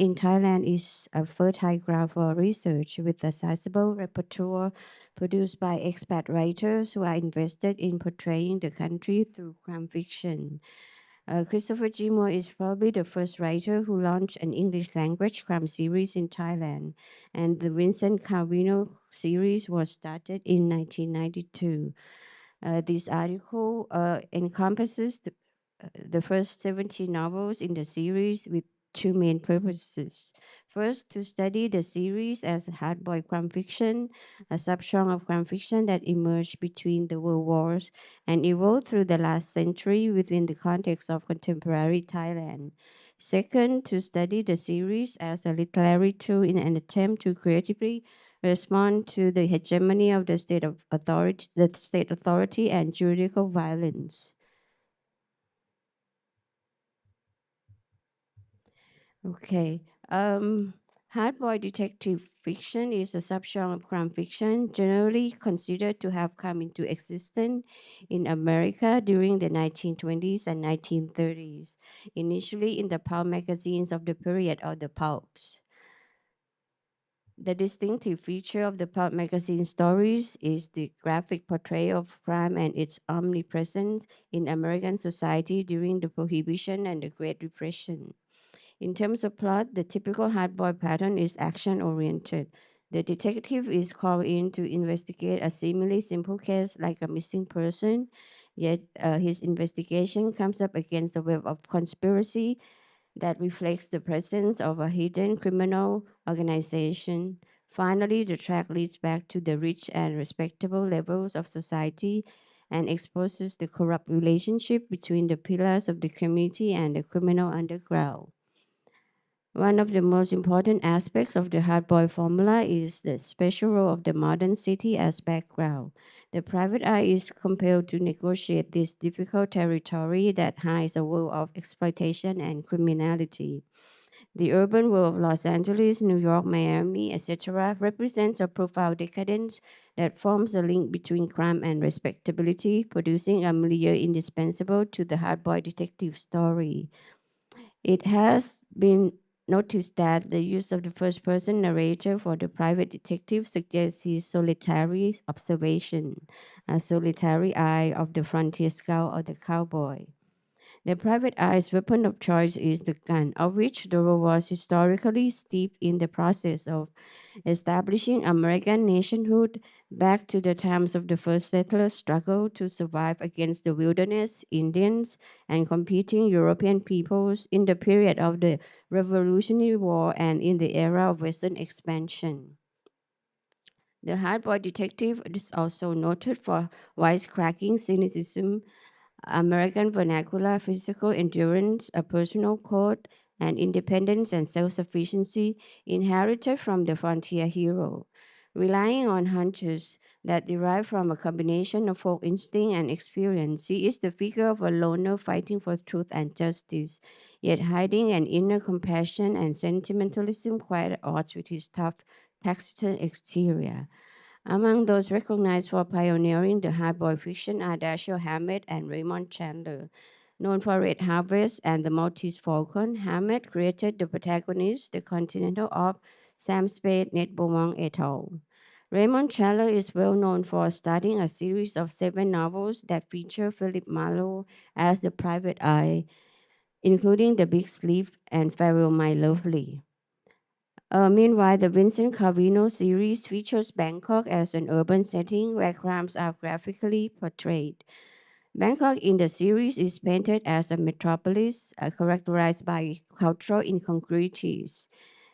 in Thailand is a fertile ground for research with a sizable repertoire produced by expat writers who are invested in portraying the country through crime fiction. Christopher G. Moore is probably the first writer who launched an English language crime series in Thailand, and the Vincent Calvino series was started in 1992. This article encompasses the first 70 novels in the series with two main purposes. First, to study the series as a hardboiled crime fiction, a subgenre of crime fiction that emerged between the world wars and evolved through the last century within the context of contemporary Thailand. Second, to study the series as a literary tool in an attempt to creatively respond to the hegemony of the state authority and juridical violence. Okay. Hardboiled detective fiction is a subgenre of crime fiction generally considered to have come into existence in America during the 1920s and 1930s, initially in the pulp magazines of the period of the pulps. The distinctive feature of the pulp magazine stories is the graphic portrayal of crime and its omnipresence in American society during the Prohibition and the Great Depression. In terms of plot, the typical hardboiled pattern is action oriented. The detective is called in to investigate a seemingly simple case like a missing person, yet his investigation comes up against a web of conspiracy that reflects the presence of a hidden criminal organization. Finally, the track leads back to the rich and respectable levels of society and exposes the corrupt relationship between the pillars of the community and the criminal underground. One of the most important aspects of the hardboiled formula is the special role of the modern city as background. The private eye is compelled to negotiate this difficult territory that hides a world of exploitation and criminality. The urban world of Los Angeles, New York, Miami, etc., represents a profound decadence that forms a link between crime and respectability, producing a milieu indispensable to the hardboiled detective story. It has been noticed that the use of the first person narrator for the private detective suggests his solitary observation, a solitary eye of the frontier scout or the cowboy. The private eye's weapon of choice is the gun, of which the role was historically steeped in the process of establishing American nationhood back to the times of the first settlers' struggle to survive against the wilderness, Indians, and competing European peoples in the period of the Revolutionary War and in the era of Western expansion. The hardboiled detective is also noted for wisecracking cynicism, American vernacular, physical endurance, a personal code, and independence and self sufficiency inherited from the frontier hero. Relying on hunches that derive from a combination of folk instinct and experience, he is the figure of a loner fighting for truth and justice, yet hiding an inner compassion and sentimentalism quite at odds with his tough, taciturn exterior. Among those recognized for pioneering the hardboiled fiction are Dashiell Hammett and Raymond Chandler. Known for Red Harvest and The Maltese Falcon, Hammett created the protagonist, the Continental of Sam Spade, Ned Beaumont et al. Raymond Chandler is well known for starting a series of 7 novels that feature Philip Marlowe as the private eye, including The Big Sleep and Farewell My Lovely. Meanwhile, the Vincent Calvino series features Bangkok as an urban setting where crimes are graphically portrayed. Bangkok in the series is painted as a metropolis characterized by cultural incongruities.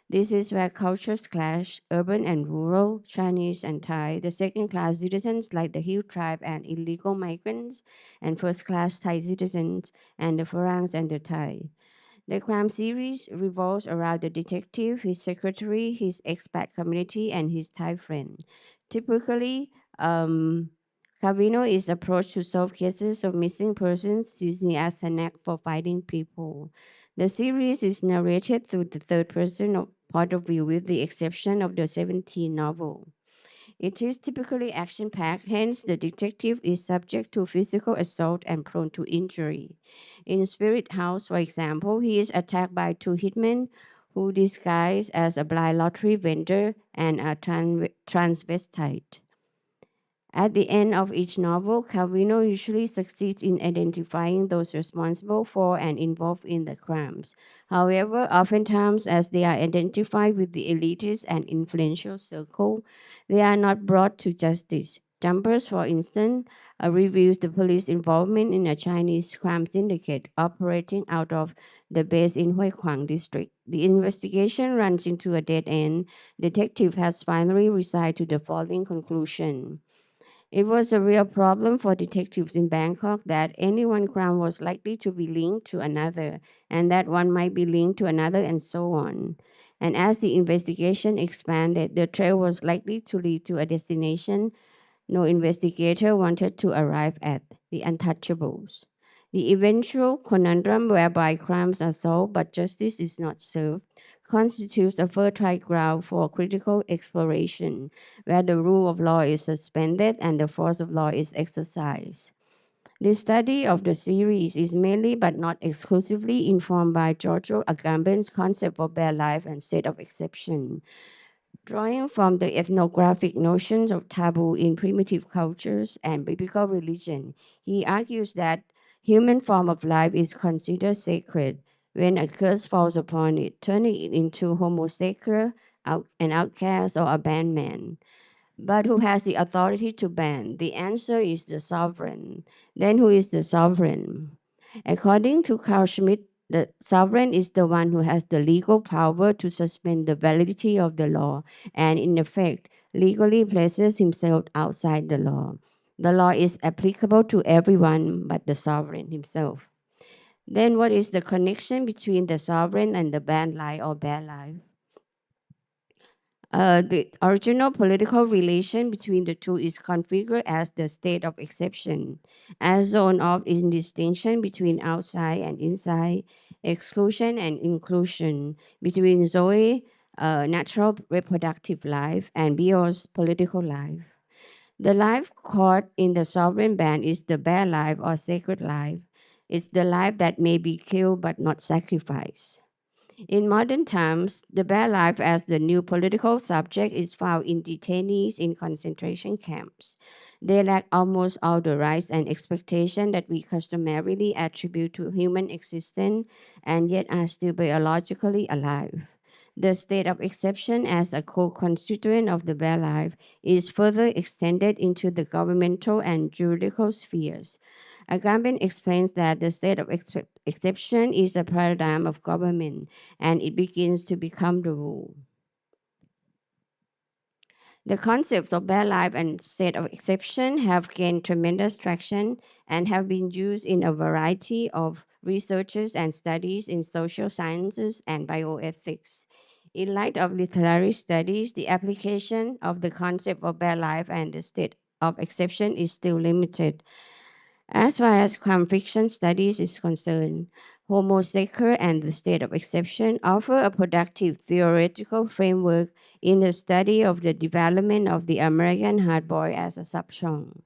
This is where cultures clash, urban and rural, Chinese and Thai, the second class citizens like the Hill tribe and illegal migrants, and first class Thai citizens and the Farangs and the Thai. The crime series revolves around the detective, his secretary, his expat community, and his Thai friend. Typically, Calvino is approached to solve cases of missing persons using as a knack for finding people. The series is narrated through the third person of point of view, with the exception of the 17th novel. It is typically action packed, hence, the detective is subject to physical assault and prone to injury. In Spirit House, for example, he is attacked by two hitmen who disguised as a blind lottery vendor and a transvestite. At the end of each novel, Calvino usually succeeds in identifying those responsible for and involved in the crimes. However, oftentimes, as they are identified with the elitist and influential circle, they are not brought to justice. Jumpers, for instance, reviews the police involvement in a Chinese crime syndicate operating out of the base in Huikwang district. The investigation runs into a dead end. Detective has finally resigned to the following conclusion. It was a real problem for detectives in Bangkok that any one crime was likely to be linked to another, and that one might be linked to another, and so on. And as the investigation expanded, the trail was likely to lead to a destination no investigator wanted to arrive at: the untouchables. The eventual conundrum whereby crimes are solved but justice is not served constitutes a fertile ground for critical exploration, where the rule of law is suspended and the force of law is exercised. The study of the series is mainly but not exclusively informed by Giorgio Agamben's concept of bare life and state of exception. Drawing from the ethnographic notions of taboo in primitive cultures and biblical religion, he argues that human form of life is considered sacred when a curse falls upon it, turning it into homosexual, an outcast, or a banned man. But who has the authority to ban? The answer is the sovereign. Then who is the sovereign? According to Carl Schmitt, the sovereign is the one who has the legal power to suspend the validity of the law and, in effect, legally places himself outside the law. The law is applicable to everyone but the sovereign himself. Then, what is the connection between the sovereign and the banned life or bare life? The original political relation between the two is configured as the state of exception, a zone of indistinction between outside and inside, exclusion and inclusion, between Zoe, natural reproductive life, and Bios, political life. The life caught in the sovereign band is the bare life or sacred life. It's the life that may be killed but not sacrificed. In modern times, the bare life as the new political subject is found in detainees in concentration camps. They lack almost all the rights and expectations that we customarily attribute to human existence and yet are still biologically alive. The state of exception as a co-constituent of the bare life is further extended into the governmental and juridical spheres. Agamben explains that the state of exception is a paradigm of government and it begins to become the rule. The concepts of bare life and state of exception have gained tremendous traction and have been used in a variety of researches and studies in social sciences and bioethics. In light of literary studies, the application of the concept of bare life and the state of exception is still limited. As far as crime fiction studies is concerned, Homo Sacer and the State of Exception offer a productive theoretical framework in the study of the development of the American hardboy as a subgenre.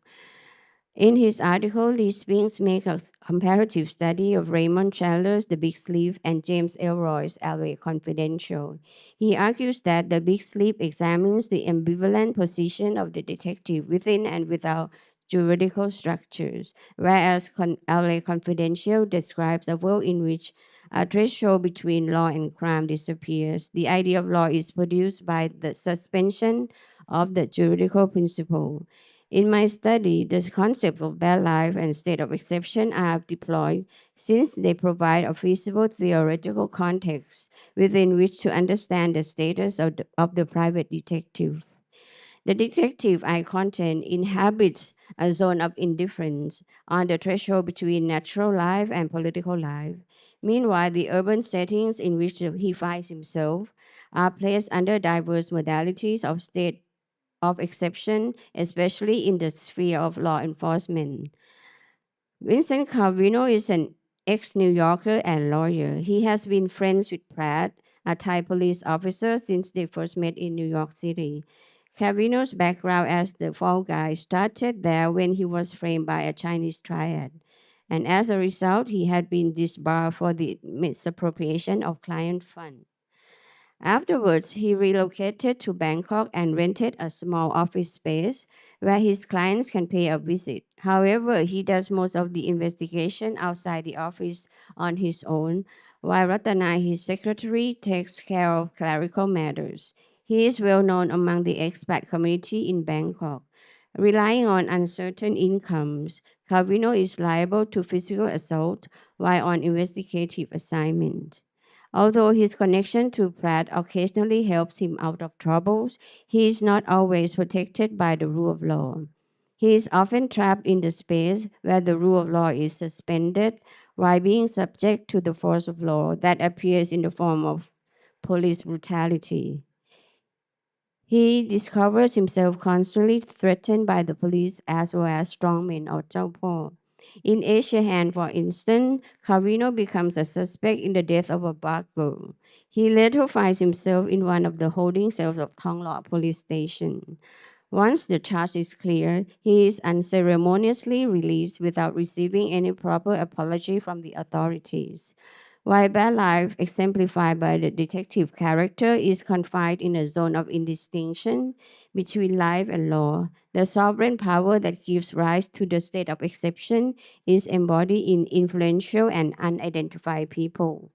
In his article, Lee Spinks makes a comparative study of Raymond Chandler's The Big Sleep and James Elroy's LA Confidential. He argues that The Big Sleep examines the ambivalent position of the detective within and without juridical structures, whereas LA Confidential describes a world in which a threshold between law and crime disappears. The idea of law is produced by the suspension of the juridical principle. In my study, the concept of bare life and state of exception are deployed since they provide a feasible theoretical context within which to understand the status of the private detective. The detective I content inhabits a zone of indifference on the threshold between natural life and political life. Meanwhile, the urban settings in which he finds himself are placed under diverse modalities of state of exception, especially in the sphere of law enforcement. Vincent Calvino is an ex-New Yorker and lawyer. He has been friends with Pratt, a Thai police officer, since they first met in New York City. Calvino's background as the fall guy started there when he was framed by a Chinese triad. And as a result, he had been disbarred for the misappropriation of client funds. Afterwards, he relocated to Bangkok and rented a small office space where his clients can pay a visit. However, he does most of the investigation outside the office on his own, while Ratana, his secretary, takes care of clerical matters. He is well known among the expat community in Bangkok. Relying on uncertain incomes, Calvino is liable to physical assault while on investigative assignments. Although his connection to Pratt occasionally helps him out of troubles, he is not always protected by the rule of law. He is often trapped in the space where the rule of law is suspended while being subject to the force of law that appears in the form of police brutality. He discovers himself constantly threatened by the police as well as strongmen or Zhao. In Asia Hand, for instance, Calvino becomes a suspect in the death of a black girl. He later finds himself in one of the holding cells of Thong Lo police station. Once the charge is cleared, he is unceremoniously released without receiving any proper apology from the authorities. While bad life, exemplified by the detective character, is confined in a zone of indistinction between life and law, the sovereign power that gives rise to the state of exception is embodied in influential and unidentified people.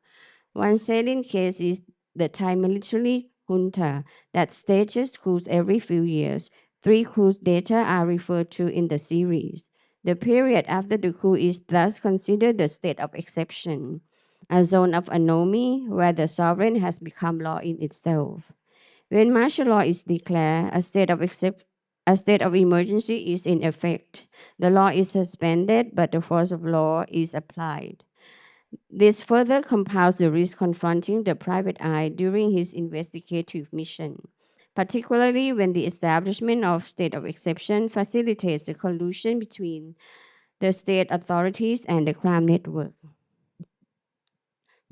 One salient case is the Thai military junta that stages coups every few years. Three coups data are referred to in the series. The period after the coup is thus considered the state of exception, a zone of anomaly where the sovereign has become law in itself. When martial law is declared, a state of emergency is in effect. The law is suspended, but the force of law is applied. This further compounds the risk confronting the private eye during his investigative mission, particularly when the establishment of state of exception facilitates the collusion between the state authorities and the crime network.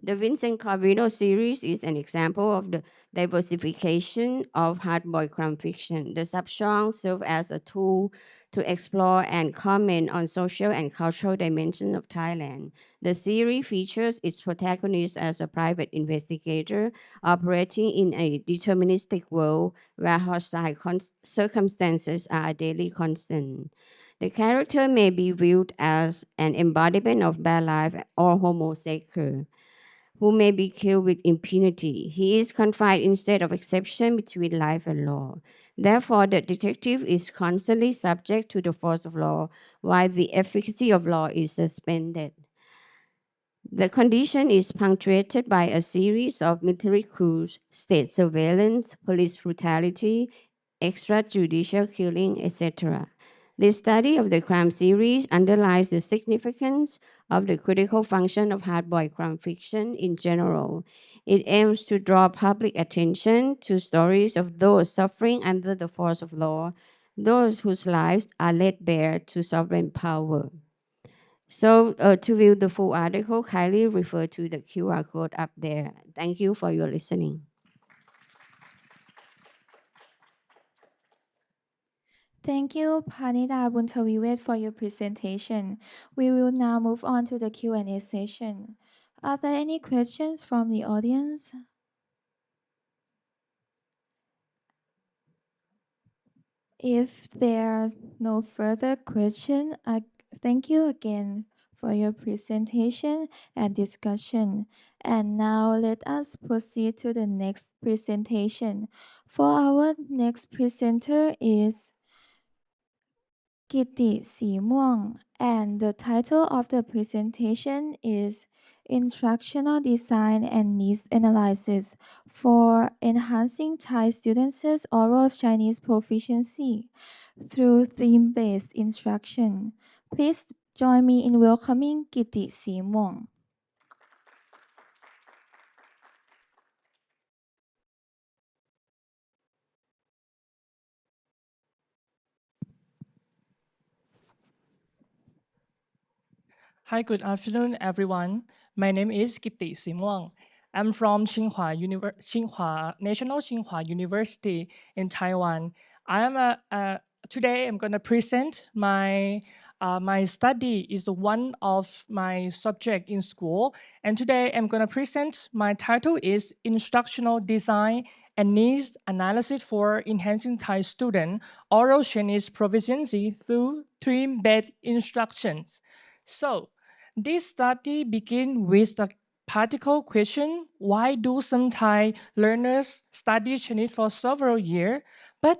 The Vincent Calvino series is an example of the diversification of hardboiled crime fiction. The subgenre serves as a tool to explore and comment on social and cultural dimensions of Thailand. The series features its protagonist as a private investigator operating in a deterministic world where hostile circumstances are a daily constant. The character may be viewed as an embodiment of bad life or homosexual who may be killed with impunity. He is confined instead of exception between life and law. Therefore, the detective is constantly subject to the force of law, while the efficacy of law is suspended. The condition is punctuated by a series of military coups, state surveillance, police brutality, extrajudicial killing, etc. The study of the crime series underlies the significance of the critical function of hardboiled crime fiction in general. It aims to draw public attention to stories of those suffering under the force of law, those whose lives are laid bare to sovereign power. So to view the full article, kindly refer to the QR code up there. Thank you for your listening. Thank you, Panida Boonthavevej, for your presentation. We will now move on to the Q&A session. Are there any questions from the audience? If there are no further question, I thank you again for your presentation and discussion. And now let us proceed to the next presentation. For our next presenter is Kitti Srimuang, and the title of the presentation is Instructional Design and Needs Analysis for Enhancing Thai Students' Oral Chinese Proficiency through Theme-Based Instruction. Please join me in welcoming Kitti Srimuang. Hi, good afternoon, everyone. My name is Kitti Srimuang. I'm from National Tsinghua University in Taiwan. Today I'm going to present my My study is one of my subject in school, and today I'm going to present. My title is Instructional Design and Needs Analysis for Enhancing Thai Student Oral Chinese Proficiency through Theme-Based Instructions. So, this study begins with the practical question: why do some Thai learners study Chinese for several years, but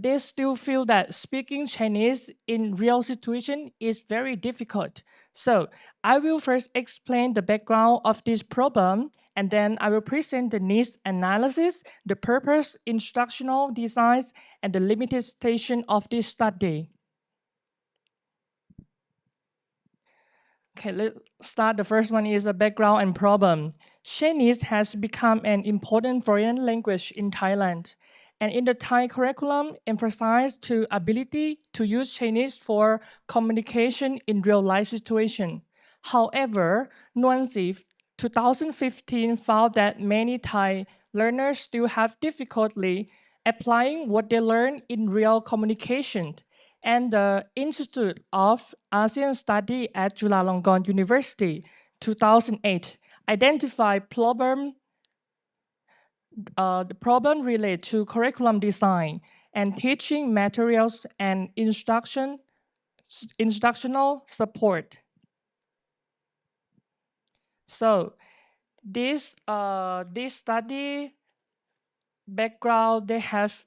they still feel that speaking Chinese in real situation is very difficult? So I will first explain the background of this problem, and then I will present the needs analysis, the purpose, instructional designs, and the limitation of this study. Okay, let's start. The first one is a background and problem. Chinese has become an important foreign language in Thailand, and in the Thai curriculum, emphasized to ability to use Chinese for communication in real life situation. However, Nuancif 2015 found that many Thai learners still have difficulty applying what they learn in real communication, and the Institute of ASEAN Study at Chulalongkorn University, 2008, identified the problem related to curriculum design and teaching materials and instructional support. So this study background, they have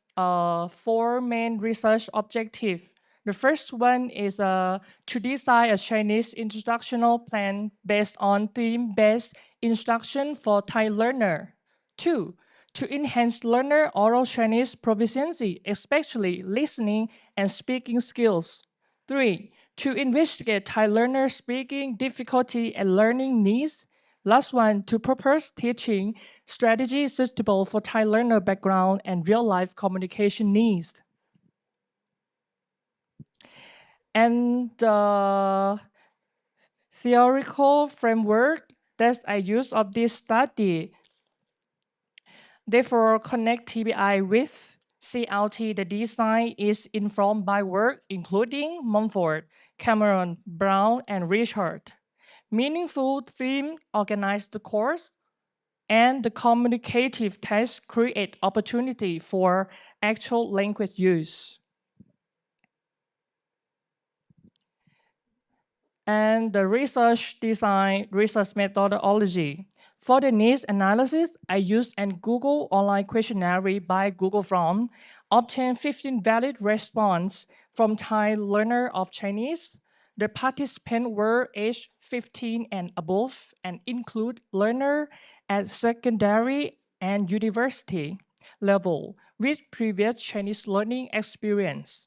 four main research objectives. The first one is to design a Chinese instructional plan based on theme-based instruction for Thai learner. Two, to enhance learner oral Chinese proficiency, especially listening and speaking skills. Three, to investigate Thai learner speaking difficulty and learning needs. Last one, to propose teaching strategies suitable for Thai learner background and real-life communication needs. And the theoretical framework that I use of this study, therefore connect TBI with CLT. The design is informed by work including Mumford, Cameron, Brown, and Richard. Meaningful theme organize the course, and the communicative tests create opportunity for actual language use. And the research design, research methodology. For the needs analysis, I used an Google online questionnaire by Google Form, obtained 15 valid responses from Thai learner of Chinese. The participants were aged 15 and above and include learner at secondary and university level with previous Chinese learning experience.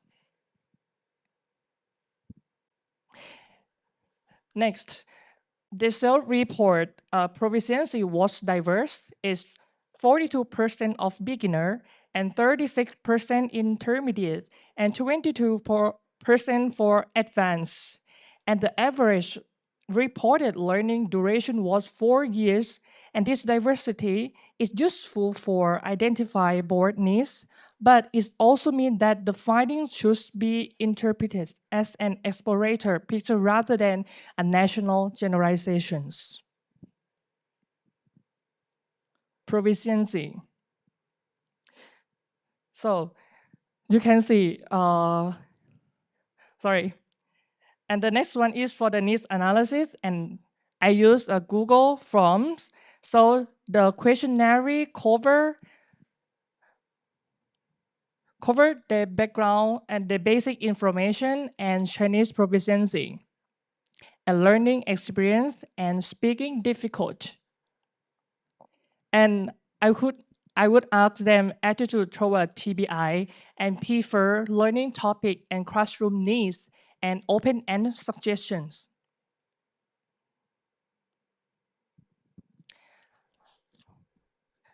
Next, the self-report proficiency was diverse. It's 42% of beginner and 36% intermediate and 22% for advanced. And the average reported learning duration was 4 years, and this diversity is useful for identify board needs, but it also means that the findings should be interpreted as an explorator picture rather than a national generalizations. Proficiency. So you can see, sorry. And the next one is for the needs analysis, and I use a Google Forms. So the questionnaire cover the background and the basic information and Chinese proficiency, and learning experience and speaking difficult. And I would ask them attitude toward TBI and prefer learning topic and classroom needs and open-end suggestions.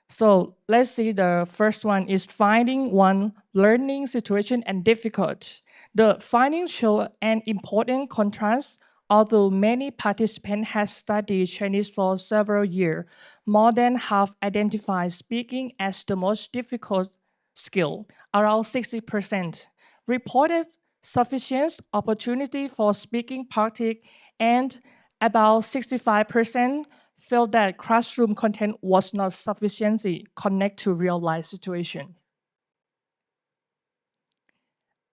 So let's see, the first one is finding one learning situation and difficult. The findings show an important contrast. Although many participants have studied Chinese for several years, more than half identify speaking as the most difficult skill, around 60%. Reported sufficient opportunity for speaking practice, and about 65% felt that classroom content was not sufficiently connect to real life situation.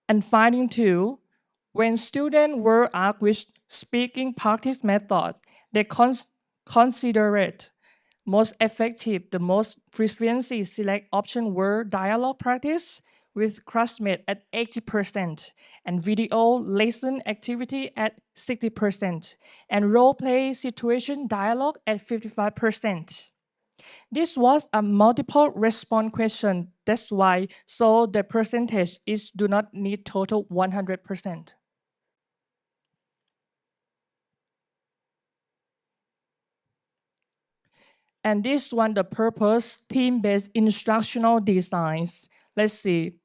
And finding two, when students were asked which speaking practice method they considered most effective, the most frequency select option were dialogue practice with classmates at 80% and video lesson activity at 60% and role play situation dialogue at 55%. This was a multiple response question. That's why, so the percentage is do not need total 100%. And this one, the purpose, theme-based instructional designs. Let's see.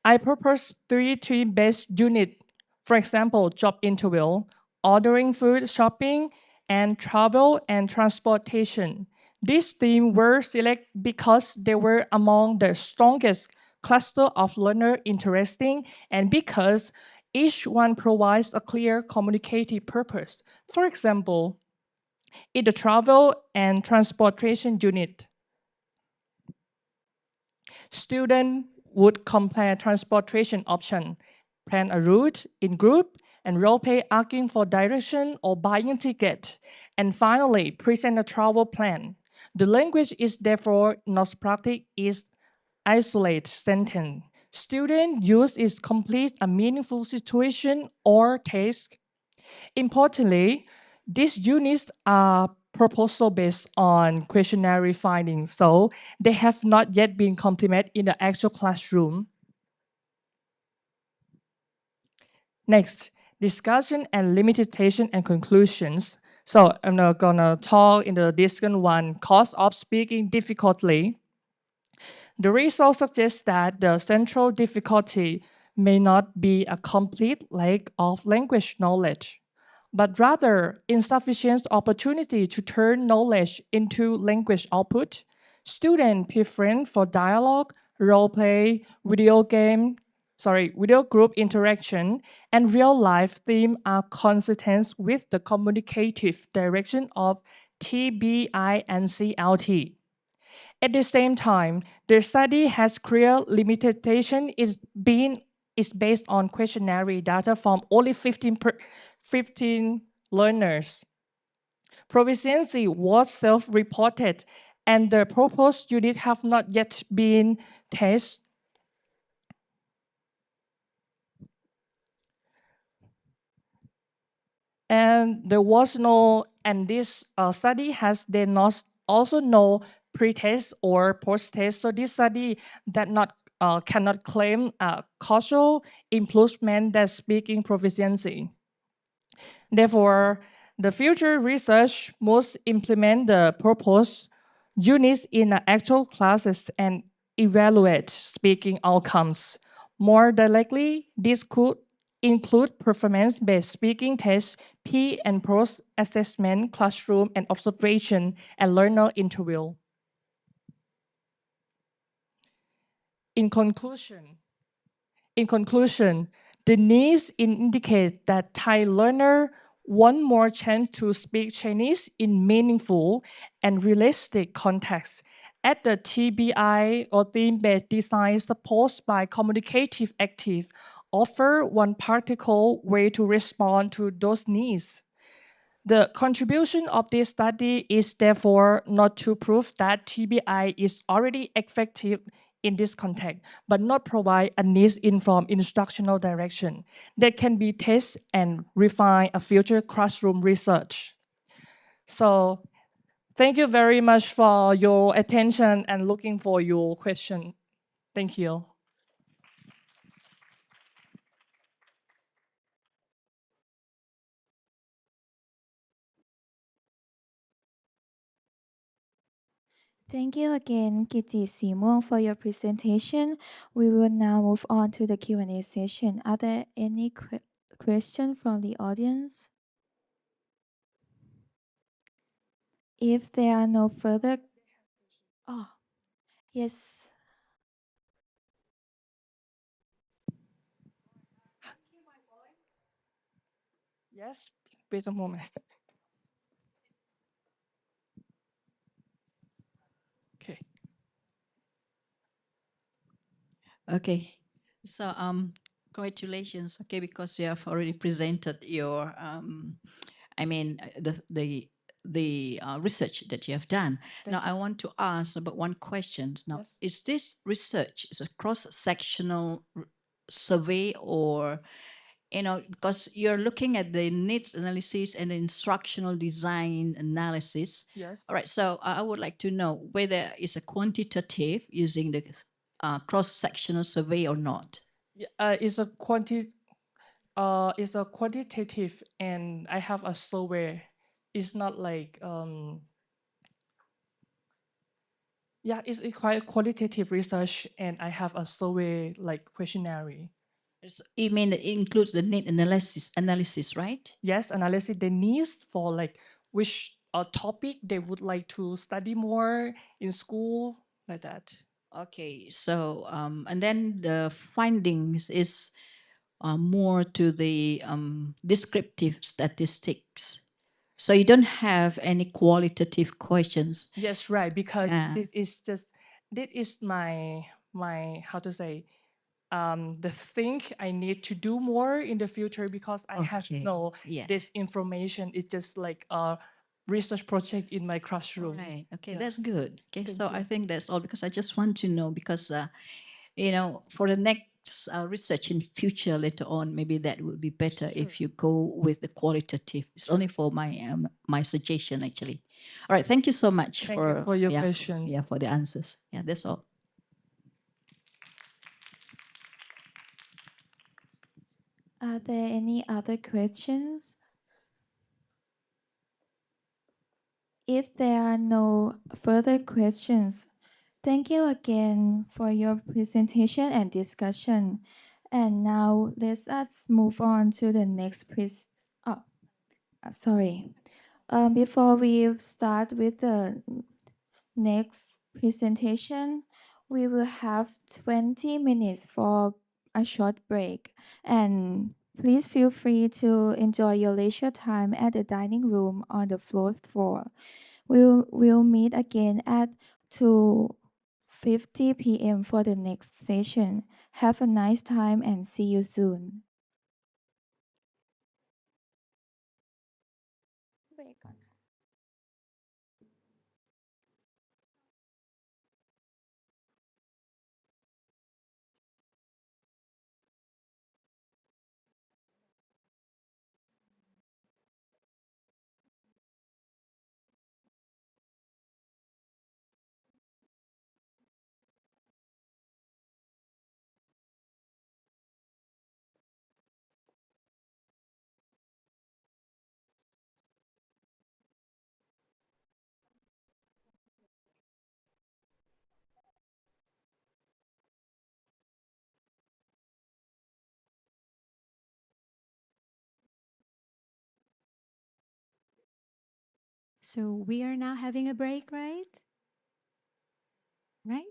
I propose 3 theme-based units. For example, job interview, ordering food, shopping, and travel and transportation. These themes were selected because they were among the strongest cluster of learner interesting and because each one provides a clear communicative purpose. For example, in the travel and transportation unit, students would compare transportation options, plan a route in group, and role-play asking for direction or buying ticket. And finally, present a travel plan. The language is therefore not practice, is isolate sentence. Student use is complete a meaningful situation or task. Importantly, these units are proposal based on questionnaire findings, so they have not yet been complemented in the actual classroom. Next, discussion and limitation and conclusions. So I'm not gonna talk in the second one, cause of speaking difficultly. The result suggests that the central difficulty may not be a complete lack of language knowledge, but rather insufficient opportunity to turn knowledge into language output. Student preference for dialogue, role play, video group interaction, and real life theme are consistent with the communicative direction of TBI and CLT. At the same time, the study has clear limitation is based on questionnaire data from only 15 learners. Proficiency was self-reported, and the proposed unit have not yet been tested. And there was no, and this study has then not also no pre-test or post-test. So this study that not cannot claim causal improvement that speaking proficiency. Therefore, the future research must implement the proposed units in actual classes and evaluate speaking outcomes. More directly, this could include performance-based speaking tests, pre and post assessment, classroom and observation, and learner interview. In conclusion, In conclusion, the needs indicate that Thai learner want more chance to speak Chinese in meaningful and realistic context. At the TBI or theme-based design supported by communicative active offer one practical way to respond to those needs. The contribution of this study is therefore not to prove that TBI is already effective in this context, but not provide a needs-informed instructional direction that can be tested and refined a future classroom research. So thank you very much for your attention and looking for your question. Thank you. Thank you again, Kitti Srimuang, for your presentation. We will now move on to the Q&A session. Are there any questions from the audience? If there are no further... Oh, yes. Yes, wait a moment. Okay. Okay. So congratulations. Okay, because you have already presented your the research that you have done. Thank Now you. I want to ask about one question. Now, Yes. is this research is a cross-sectional survey, or because you're looking at the needs analysis and the instructional design analysis. Yes. All right, so I would like to know whether it's a quantitative using the cross-sectional survey or not. Yeah, it's a quantitative, and I have a survey. It's not like yeah, it's a quite qualitative research, and I have a survey like questionnaire. You mean that it includes the need analysis, right? Yes, analysis the needs for like which topic they would like to study more in school, like that. Okay, so and then the findings is more to the descriptive statistics. So you don't have any qualitative questions. Yes, right. Because Yeah. this is my how to say the thing I need to do more in the future, because I have Okay. no Yeah. this information is just like a research project in my classroom. Right. Okay, Yeah. that's good. Okay, Thank so I you. think that's all, because I just want to know, because for the next research in future later on, maybe that would be better Sure. if you go with the qualitative. It's only for my suggestion, actually. All right, thank you so much Thank you for your questions. yeah, for the answers. Yeah, that's all. Are there any other questions? If there are no further questions, thank you again for your presentation and discussion. And now let us move on to the next sorry. Before we start with the next presentation, we will have 20 minutes for a short break. And please feel free to enjoy your leisure time at the dining room on the fourth floor. We'll meet again at 2:50 p.m. for the next session. Have a nice time and see you soon. So we are now having a break, right? Right?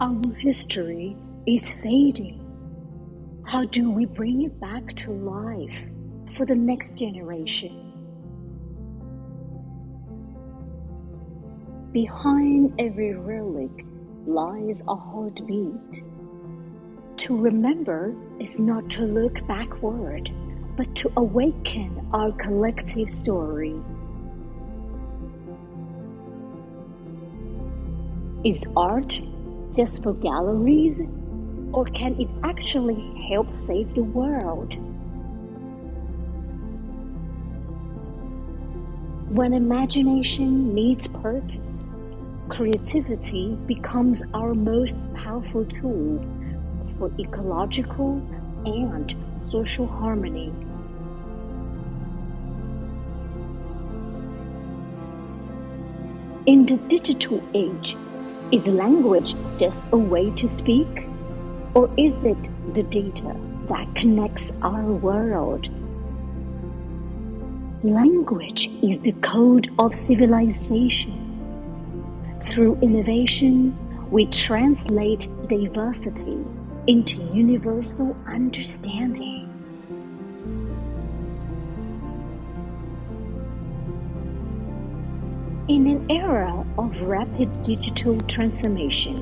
Our history is fading. How do we bring it back to life for the next generation? Behind every relic lies a heartbeat. To remember is not to look backward, but to awaken our collective story. Is art just for galleries, or can it actually help save the world? When imagination meets purpose, creativity becomes our most powerful tool for ecological and social harmony. In the digital age, is language just a way to speak? Or is it the data that connects our world? Language is the code of civilization. Through innovation, we translate diversity into universal understanding. In an era of rapid digital transformation,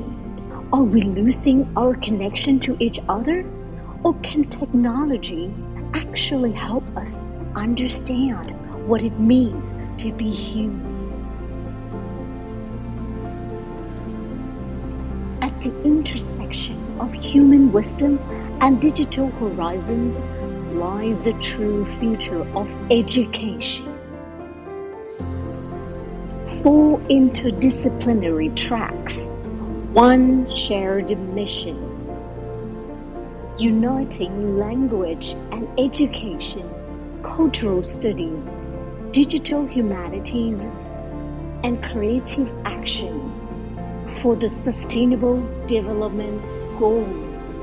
are we losing our connection to each other? Or can technology actually help us understand what it means to be human? At the intersection of human wisdom and digital horizons lies the true future of education. 4 interdisciplinary tracks, 1 shared mission, uniting language and education, cultural studies, digital humanities, and creative action for the Sustainable Development Goals.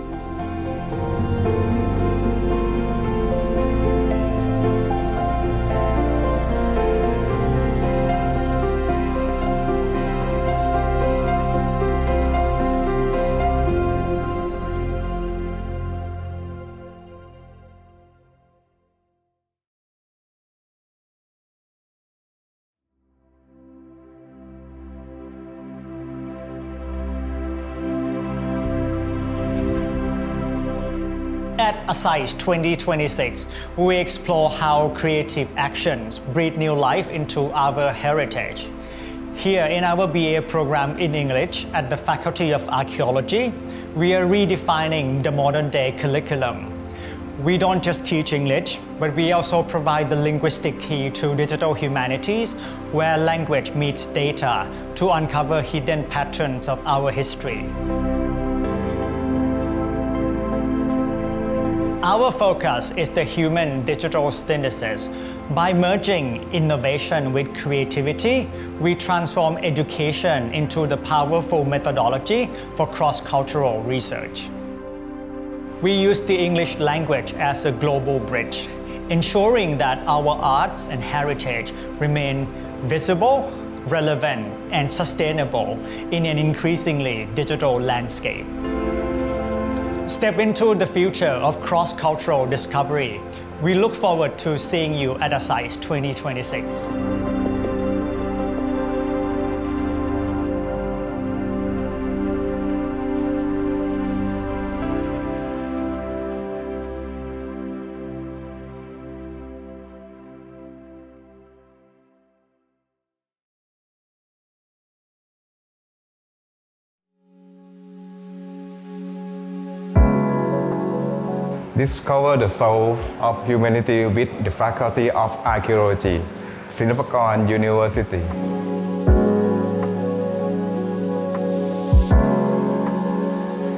At ASICE2026, we explore how creative actions breathe new life into our heritage. Here in our BA program in English at the Faculty of Archaeology, we are redefining the modern-day curriculum. We don't just teach English, but we also provide the linguistic key to digital humanities, where language meets data to uncover hidden patterns of our history. Our focus is the human-digital synthesis. By merging innovation with creativity, we transform education into the powerful methodology for cross-cultural research. We use the English language as a global bridge, ensuring that our arts and heritage remain visible, relevant, and sustainable in an increasingly digital landscape. Step into the future of cross-cultural discovery. We look forward to seeing you at ASICE 2026. Discover the soul of humanity with the Faculty of Archaeology, Phimonphan University.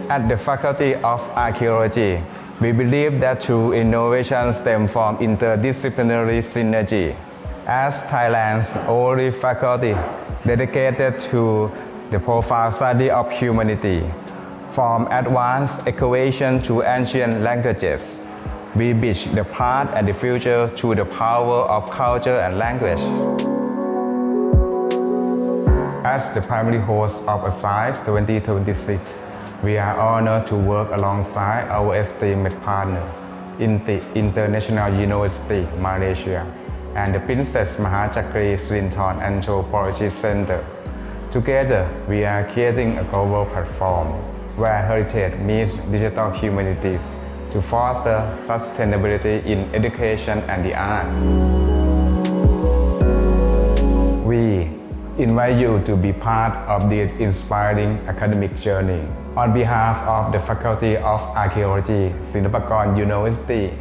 At the Faculty of Archaeology, we believe that true innovation stems from interdisciplinary synergy. As Thailand's only faculty dedicated to the profound study of humanity, from advanced excavation to ancient languages, we bridge the past and the future through the power of culture and language. As the primary host of ASICE2026, we are honored to work alongside our esteemed partner, International University, Malaysia, and the Princess Mahachakri Srinthorn Anthropology Center. Together, we are creating a global platform where heritage meets digital humanities to foster sustainability in education and the arts. We invite you to be part of this inspiring academic journey. On behalf of the Faculty of Archaeology, Singapore University,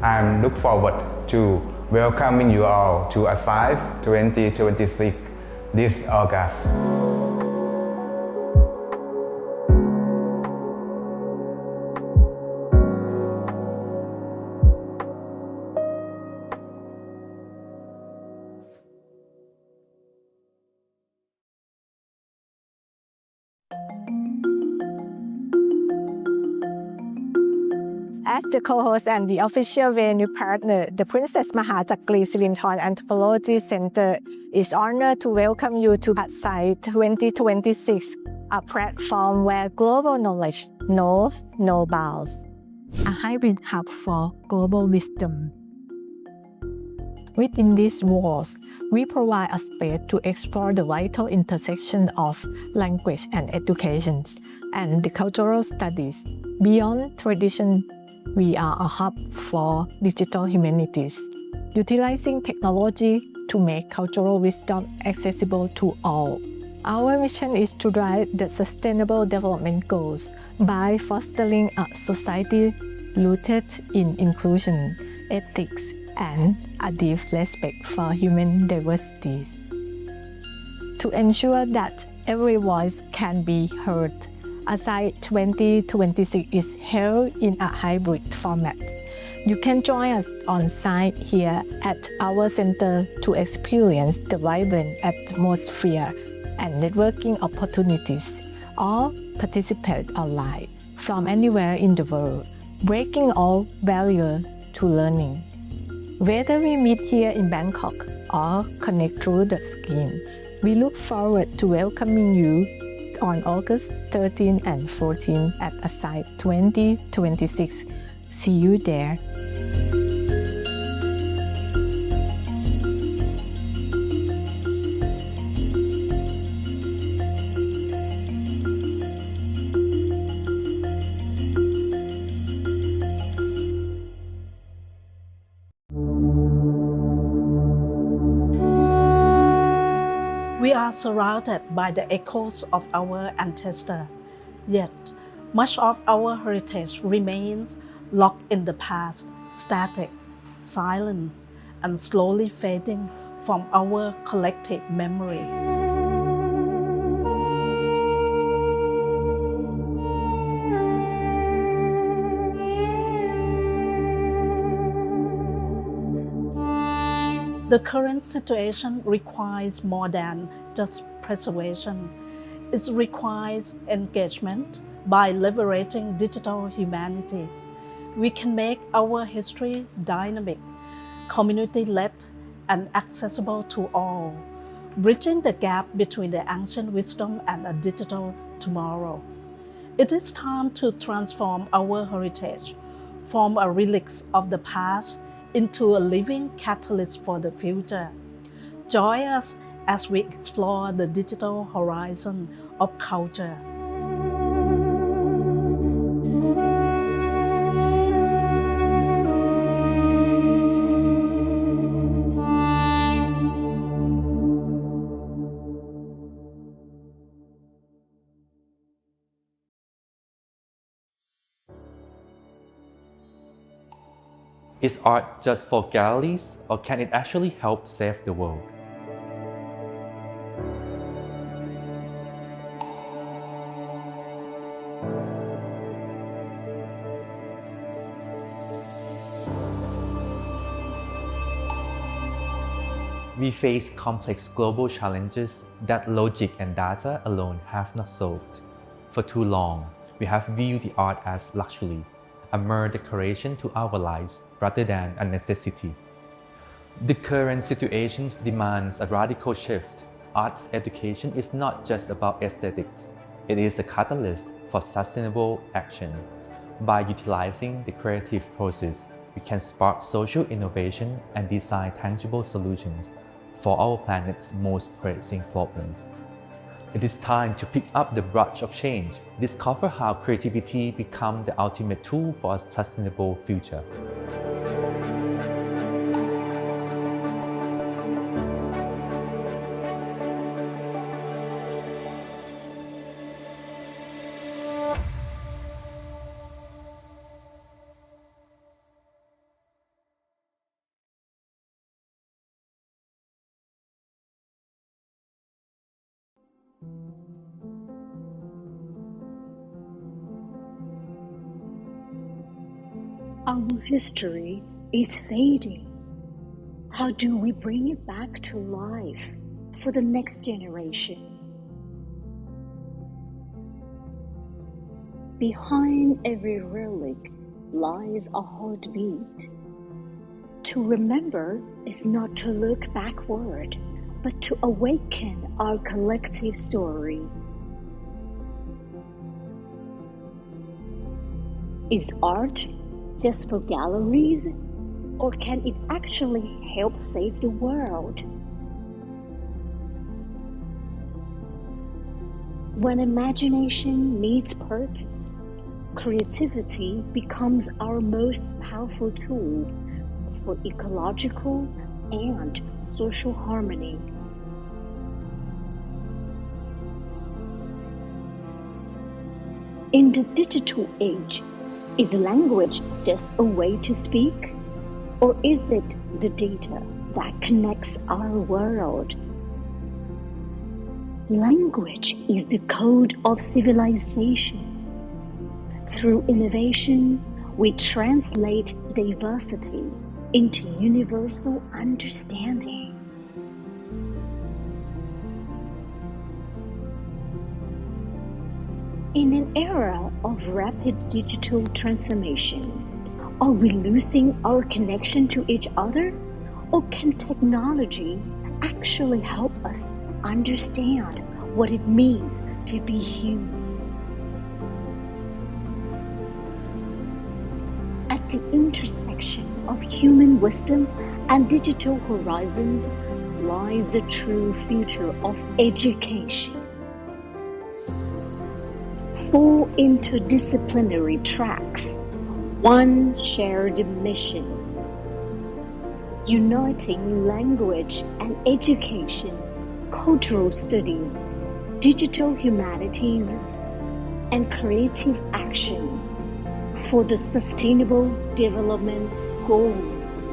I look forward to welcoming you all to ASICE 2026 this August. As the co-host and the official venue partner, the Princess Mahachakri Srinthorn Anthropology Center is honored to welcome you to ASICE 2026, a platform where global knowledge knows no bounds. A hybrid hub for global wisdom. Within these walls, we provide a space to explore the vital intersection of language and education and the cultural studies. Beyond tradition, we are a hub for digital humanities, utilizing technology to make cultural wisdom accessible to all. Our mission is to drive the Sustainable Development Goals by fostering a society rooted in inclusion, ethics, and a deep respect for human diversity. To ensure that every voice can be heard, ASICE 2026 is held in a hybrid format. You can join us on site here at our center to experience the vibrant atmosphere and networking opportunities, or participate online from anywhere in the world, breaking all barriers to learning. Whether we meet here in Bangkok or connect through the screen, we look forward to welcoming you on August 13 and 14 at ASICE 2026. See you there. We are surrounded by the echoes of our ancestors, yet much of our heritage remains locked in the past, static, silent, and slowly fading from our collective memory. The current situation requires more than just preservation. It requires engagement. By leveraging digital humanity, we can make our history dynamic, community-led, and accessible to all, bridging the gap between the ancient wisdom and a digital tomorrow. It is time to transform our heritage from a relic of the past into a living catalyst for the future. Join us as we explore the digital horizon of culture. Is art just for galleries, or can it actually help save the world? We face complex global challenges that logic and data alone have not solved. For too long, we have viewed the art as luxury, a mere decoration to our lives rather than a necessity. The current situation demands a radical shift. Arts education is not just about aesthetics. It is a catalyst for sustainable action. By utilizing the creative process, we can spark social innovation and design tangible solutions for our planet's most pressing problems. It is time to pick up the brush of change, discover how creativity becomes the ultimate tool for a sustainable future. Our history is fading. How do we bring it back to life for the next generation? Behind every relic lies a heartbeat. To remember is not to look backward, but to awaken our collective story. Is art just for galleries, or can it actually help save the world? When imagination meets purpose, creativity becomes our most powerful tool for ecological and social harmony. In the digital age, is language just a way to speak? Or is it the data that connects our world? Language is the code of civilization. Through innovation, we translate diversity into universal understanding. In an era of rapid digital transformation, are we losing our connection to each other? Or can technology actually help us understand what it means to be human? At the intersection of human wisdom and digital horizons lies the true future of education. 4 interdisciplinary tracks, 1 shared mission, uniting language and education, cultural studies, digital humanities, and creative action for the Sustainable Development Goals.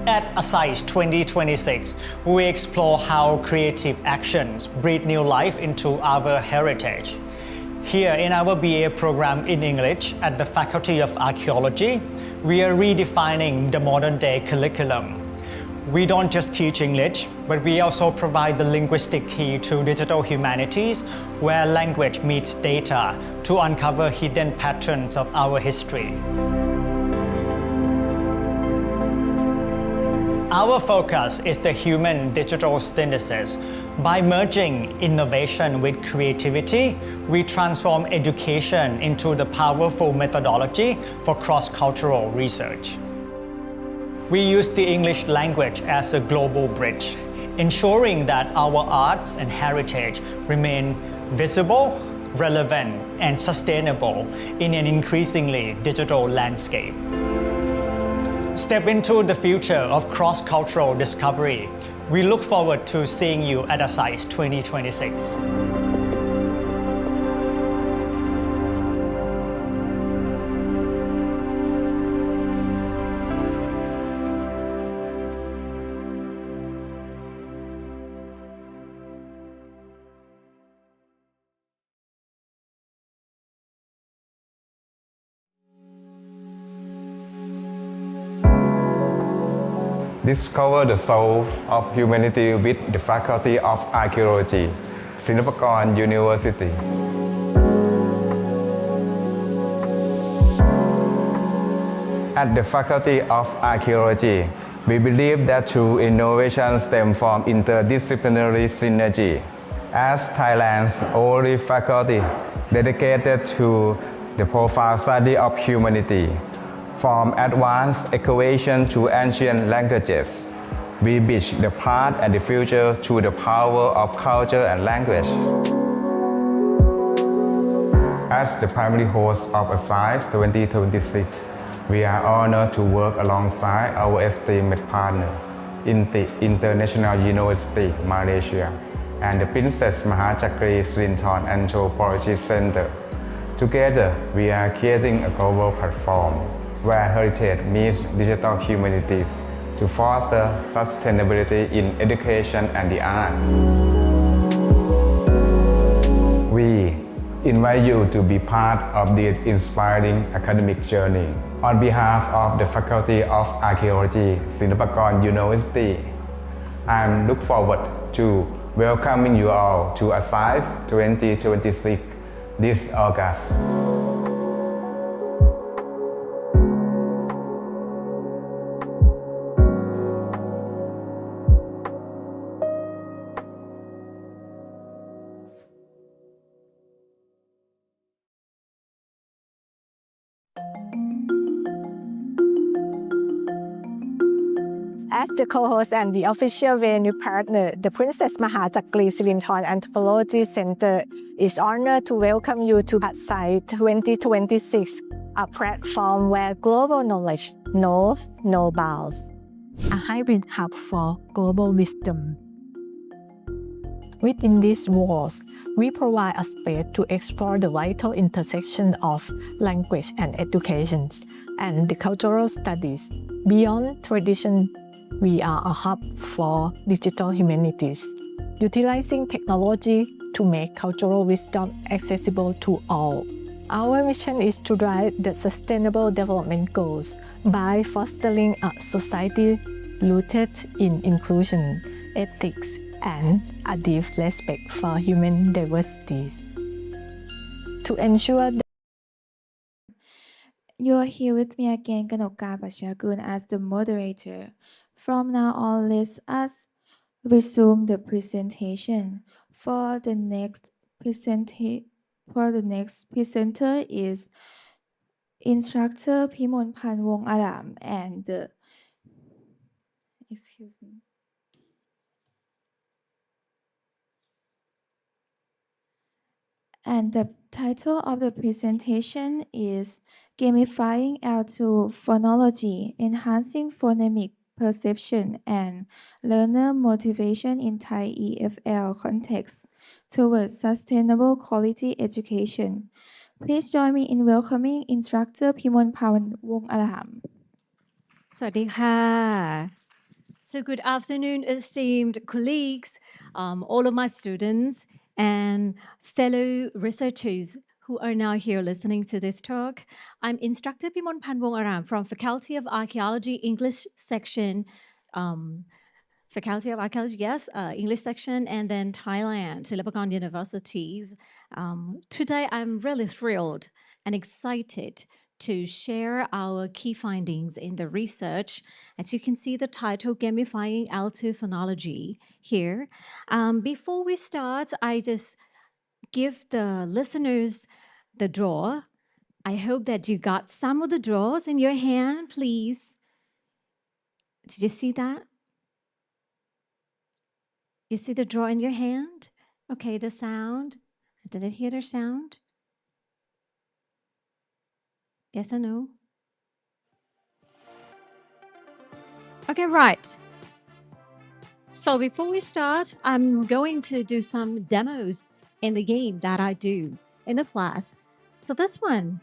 At ASICE2026, we explore how creative actions breathe new life into our heritage. Here in our BA program in English at the Faculty of Archaeology, we are redefining the modern-day curriculum. We don't just teach English, but we also provide the linguistic key to digital humanities, where language meets data to uncover hidden patterns of our history. Our focus is the human-digital synthesis. By merging innovation with creativity, we transform education into the powerful methodology for cross-cultural research. We use the English language as a global bridge, ensuring that our arts and heritage remain visible, relevant, and sustainable in an increasingly digital landscape. Step into the future of cross-cultural discovery. We look forward to seeing you at ASICE 2026. Discover the soul of humanity with the Faculty of Archaeology, Phimonphan University. At the Faculty of Archaeology, we believe that true innovation stems from interdisciplinary synergy. As Thailand's only faculty dedicated to the profound study of humanity, from advanced excavation to ancient languages, we bridge the past and the future through the power of culture and language. As the primary host of ASICE2026, we are honored to work alongside our esteemed partner, International University, Malaysia, and the Princess Mahachakri Srinthorn Anthropology Center. Together, we are creating a global platform where heritage meets digital humanities to foster sustainability in education and the arts. We invite you to be part of this inspiring academic journey. On behalf of the Faculty of Archaeology, Phimonphan University, I look forward to welcoming you all to ASICE 2026 this August. As the co-host and the official venue partner, the Princess Mahachakri Srinthorn Anthropology Center is honored to welcome you to ASICE 2026, a platform where global knowledge knows no bounds, a hybrid hub for global wisdom. Within these walls, we provide a space to explore the vital intersection of language and education and the cultural studies. Beyond tradition, we are a hub for digital humanities, utilizing technology to make cultural wisdom accessible to all. Our mission is to drive the Sustainable Development Goals by fostering a society rooted in inclusion, ethics, and a deep respect for human diversity. To ensure that You're here with me again, Kanokka Pashagun, as the moderator. From now on, let us resume the presentation. For the next presenter is instructor Phimonphan Wong-aram and excuse me. And the title of the presentation is Gamifying L2 Phonology, Enhancing Phonemic Perception and Learner Motivation in Thai EFL Context Towards Sustainable Quality Education. Please join me in welcoming Instructor Phimonphan Wong-aram. สวัสดีค่ะ So good afternoon, esteemed colleagues, all of my students and fellow researchers who are now here listening to this talk. I'm Instructor Phimonphan Wong-aram from Faculty of Archaeology English section, Faculty of Archaeology, yes, English section, and then Thailand, Silpakorn Universities. Today, I'm really thrilled and excited to share our key findings in the research. As you can see the title, Gamifying L2 Phonology here. Before we start, I just give the listeners the draw. I hope that you got some of the draws in your hand, please. Did you see that? You see the draw in your hand? Okay, the sound. Did it hear the sound? Yes or no? Okay, right. So before we start, I'm going to do some demos in the game that I do in the class. So this one,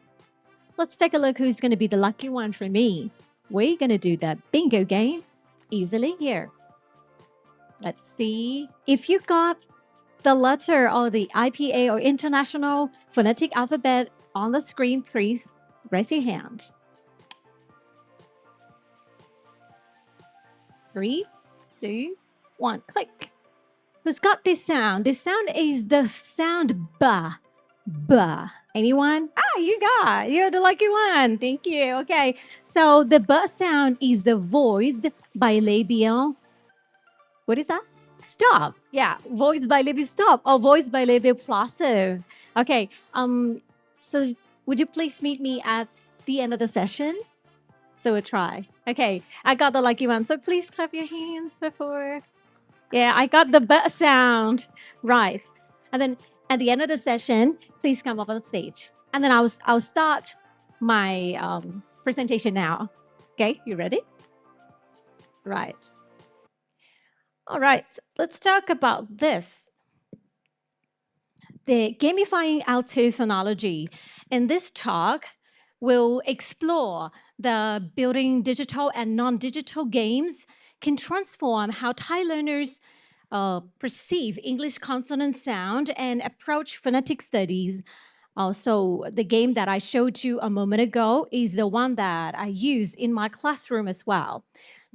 let's take a look who's going to be the lucky one for me. We're going to do the bingo game easily here. Let's see. If you got the letter or the IPA or International Phonetic Alphabet on the screen, please raise your hand. 3, 2, 1, click. Who's got this sound? This sound is the sound ba. Ba. Anyone? You're the lucky one. Thank you. Okay. So the ba sound is the voiced bilabial. What is that? Stop. Yeah. Voiced bilabial stop or voiced bilabial plosive. Okay. So would you please meet me at the end of the session? So we'll try. Okay. I got the lucky one. So please clap your hands before. Yeah, I got the ba sound. Right. And then at the end of the session, please come up on stage. And then I'll start my presentation now. Okay, you ready? Right. All right, let's talk about this. The Gamifying Alto Phonology. In this talk, we'll explore the building digital and non-digital games can transform how Thai learners perceive English consonant sound and approach phonetic studies. Also, the game that I showed you a moment ago is the one that I use in my classroom as well.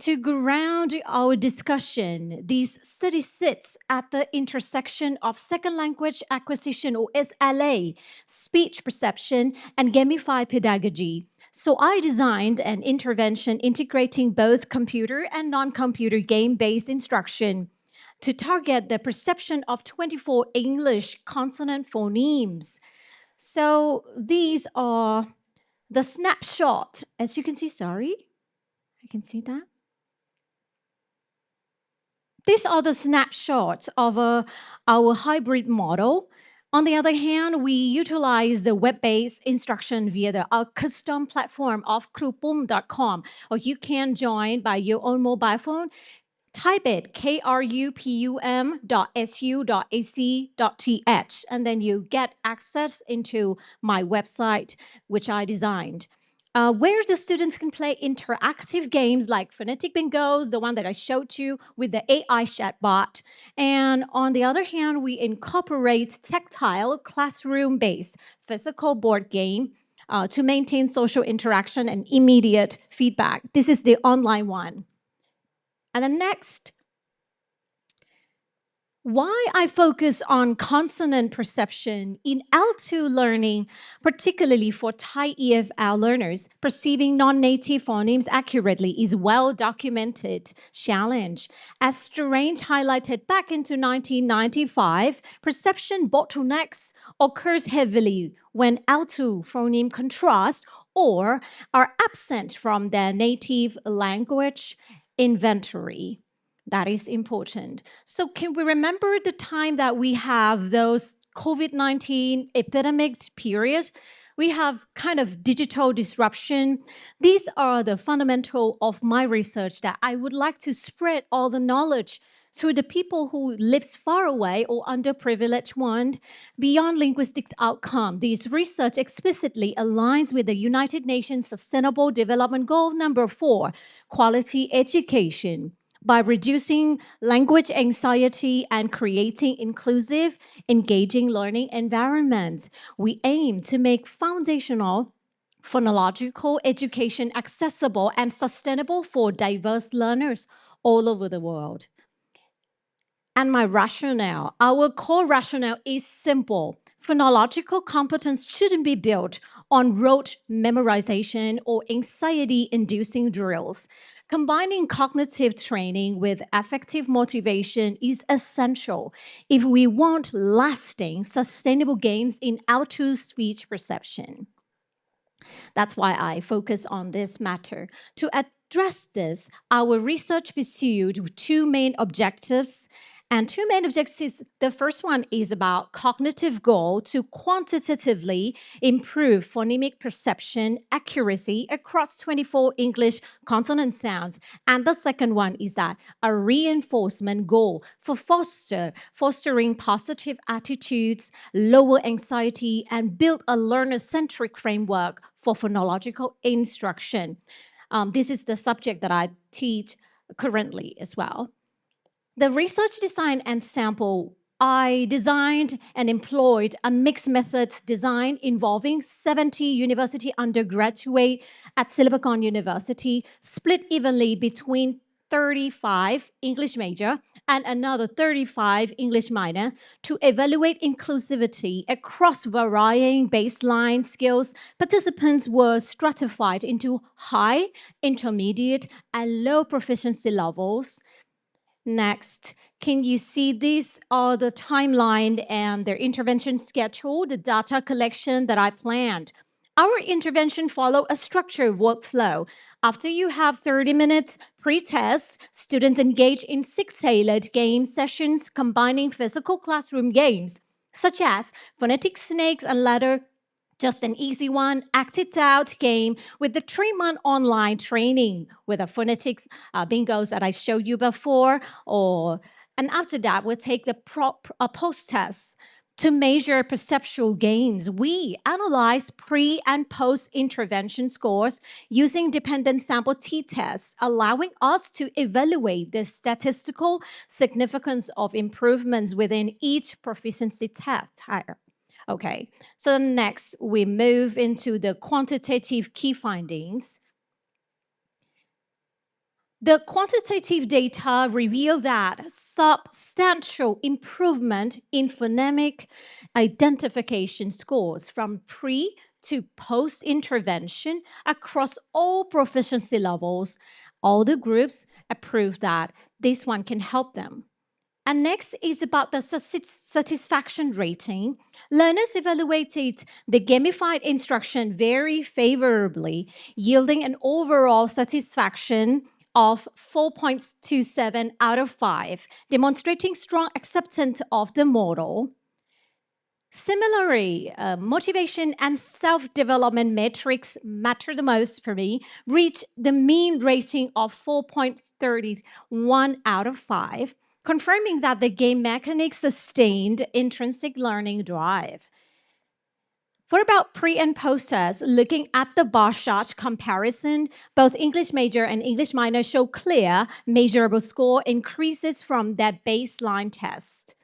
To ground our discussion, this study sits at the intersection of second language acquisition or SLA, speech perception, and gamified pedagogy. So I designed an intervention integrating both computer and non-computer game-based instruction to target the perception of 24 English consonant phonemes. So these are the snapshot. As you can see, I can see that. These are the snapshots of our hybrid model. On the other hand, we utilize the web-based instruction via our custom platform of krupum.com, or you can join by your own mobile phone. Type it krupum.su.ac.th, and then you get access into my website, which I designed, where the students can play interactive games like phonetic bingos, the one that I showed you with the AI chatbot. And on the other hand, we incorporate tactile, classroom-based physical board game to maintain social interaction and immediate feedback. This is the online one. And then next, why I focus on consonant perception in L2 learning, particularly for Thai EFL learners, perceiving non-native phonemes accurately is well-documented challenge. As Strange highlighted back into 1995, perception bottlenecks occurs heavily when L2 phoneme contrast or are absent from their native language inventory. That is important. So can we remember the time that we have those COVID-19 epidemic period? We have kind of digital disruption. These are the fundamental of my research that I would like to spread all the knowledge through the people who lives far away or underprivileged one beyond linguistics outcome. This research explicitly aligns with the United Nations Sustainable Development Goal number 4, quality education. By reducing language anxiety and creating inclusive, engaging learning environments, we aim to make foundational phonological education accessible and sustainable for diverse learners all over the world. And my rationale, our core rationale is simple. Phonological competence shouldn't be built on rote memorization or anxiety-inducing drills. Combining cognitive training with effective motivation is essential if we want lasting, sustainable gains in L2 speech perception. That's why I focus on this matter. To address this, our research pursued two main objectives. And two main objectives, the first one is about cognitive goal to quantitatively improve phonemic perception accuracy across 24 English consonant sounds. And the second one is that a reinforcement goal for fostering positive attitudes, lower anxiety, and build a learner-centric framework for phonological instruction. This is the subject that I teach currently as well. The research design and sample, I designed and employed a mixed methods design involving 70 university undergraduate at Silvercorn University, split evenly between 35 English major and another 35 English minor to evaluate inclusivity across varying baseline skills. Participants were stratified into high, intermediate, and low proficiency levels. Next, can you see these are the timeline and their intervention schedule, the data collection that I planned. Our intervention follow a structured workflow. After you have 30 minutes pre-test, students engage in 6 tailored game sessions combining physical classroom games, such as phonetic snakes and ladder, just an easy one, act it out game with the 3-month online training with the phonetics bingos that I showed you before. And after that, we'll take the post-test to measure perceptual gains. We analyze pre and post-intervention scores using dependent sample t-tests, allowing us to evaluate the statistical significance of improvements within each proficiency test. Okay, so next we move into the quantitative key findings. The quantitative data reveal that substantial improvement in phonemic identification scores from pre to post-intervention across all proficiency levels. All the groups approve that this one can help them. And next is about the satisfaction rating. Learners evaluated the gamified instruction very favorably, yielding an overall satisfaction of 4.27 out of 5, demonstrating strong acceptance of the model. Similarly, motivation and self-development metrics matter the most for me, reached the mean rating of 4.31 out of 5, confirming that the game mechanics sustained intrinsic learning drive. For about pre and post tests, looking at the bar chart comparison, both English major and English minor show clear, measurable score increases from that baseline test.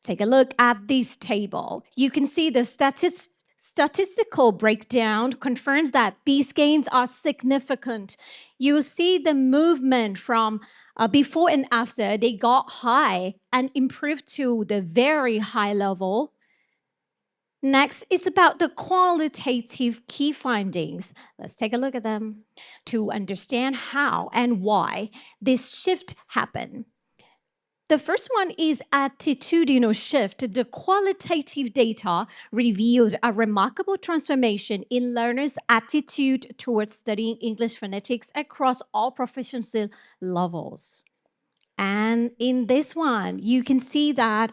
Take a look at this table. You can see the statistical breakdown confirms that these gains are significant. You see the movement from before and after they got high and improved to the very high level. Next is about the qualitative key findings. Let's take a look at them to understand how and why this shift happened. The first one is attitudinal shift. The qualitative data revealed a remarkable transformation in learners' attitude towards studying English phonetics across all proficiency levels. And in this one, you can see that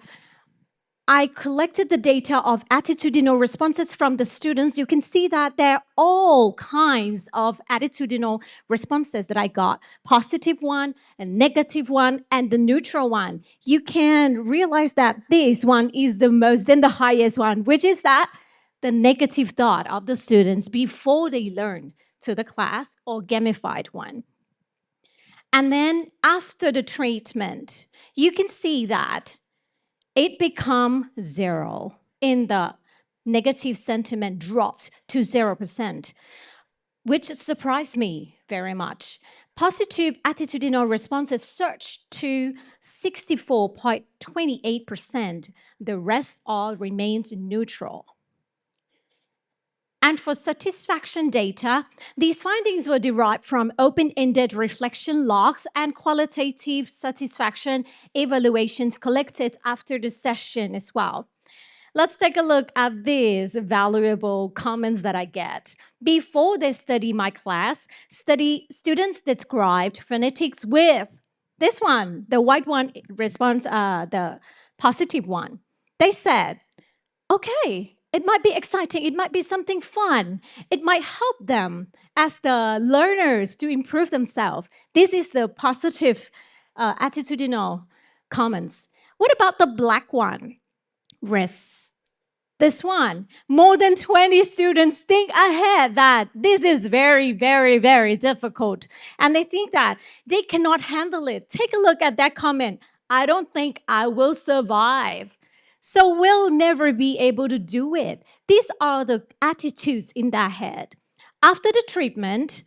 I collected the data of attitudinal responses from the students. You can see that there are all kinds of attitudinal responses that I got. Positive one, a negative one, and the neutral one. You can realize that this one is the most, then the highest one, which is that the negative thought of the students before they learn to the class or gamified one. And then after the treatment, you can see that it become 0 in the negative sentiment dropped to 0%, which surprised me very much. Positive attitudinal responses surged to 64.28%. The rest all remains neutral. And for satisfaction data, these findings were derived from open-ended reflection logs and qualitative satisfaction evaluations collected after the session as well. Let's take a look at these valuable comments that I get. Before they study my class, students described phonetics with this one, the white one responds, the positive one. They said, okay, it might be exciting, it might be something fun, it might help them as the learners to improve themselves. This is the positive attitudinal comments. What about the black one? This one, more than 20 students think ahead that this is very, very, very difficult. And they think that they cannot handle it. Take a look at that comment. I don't think I will survive. So we'll never be able to do it. These are the attitudes in their head. After the treatment,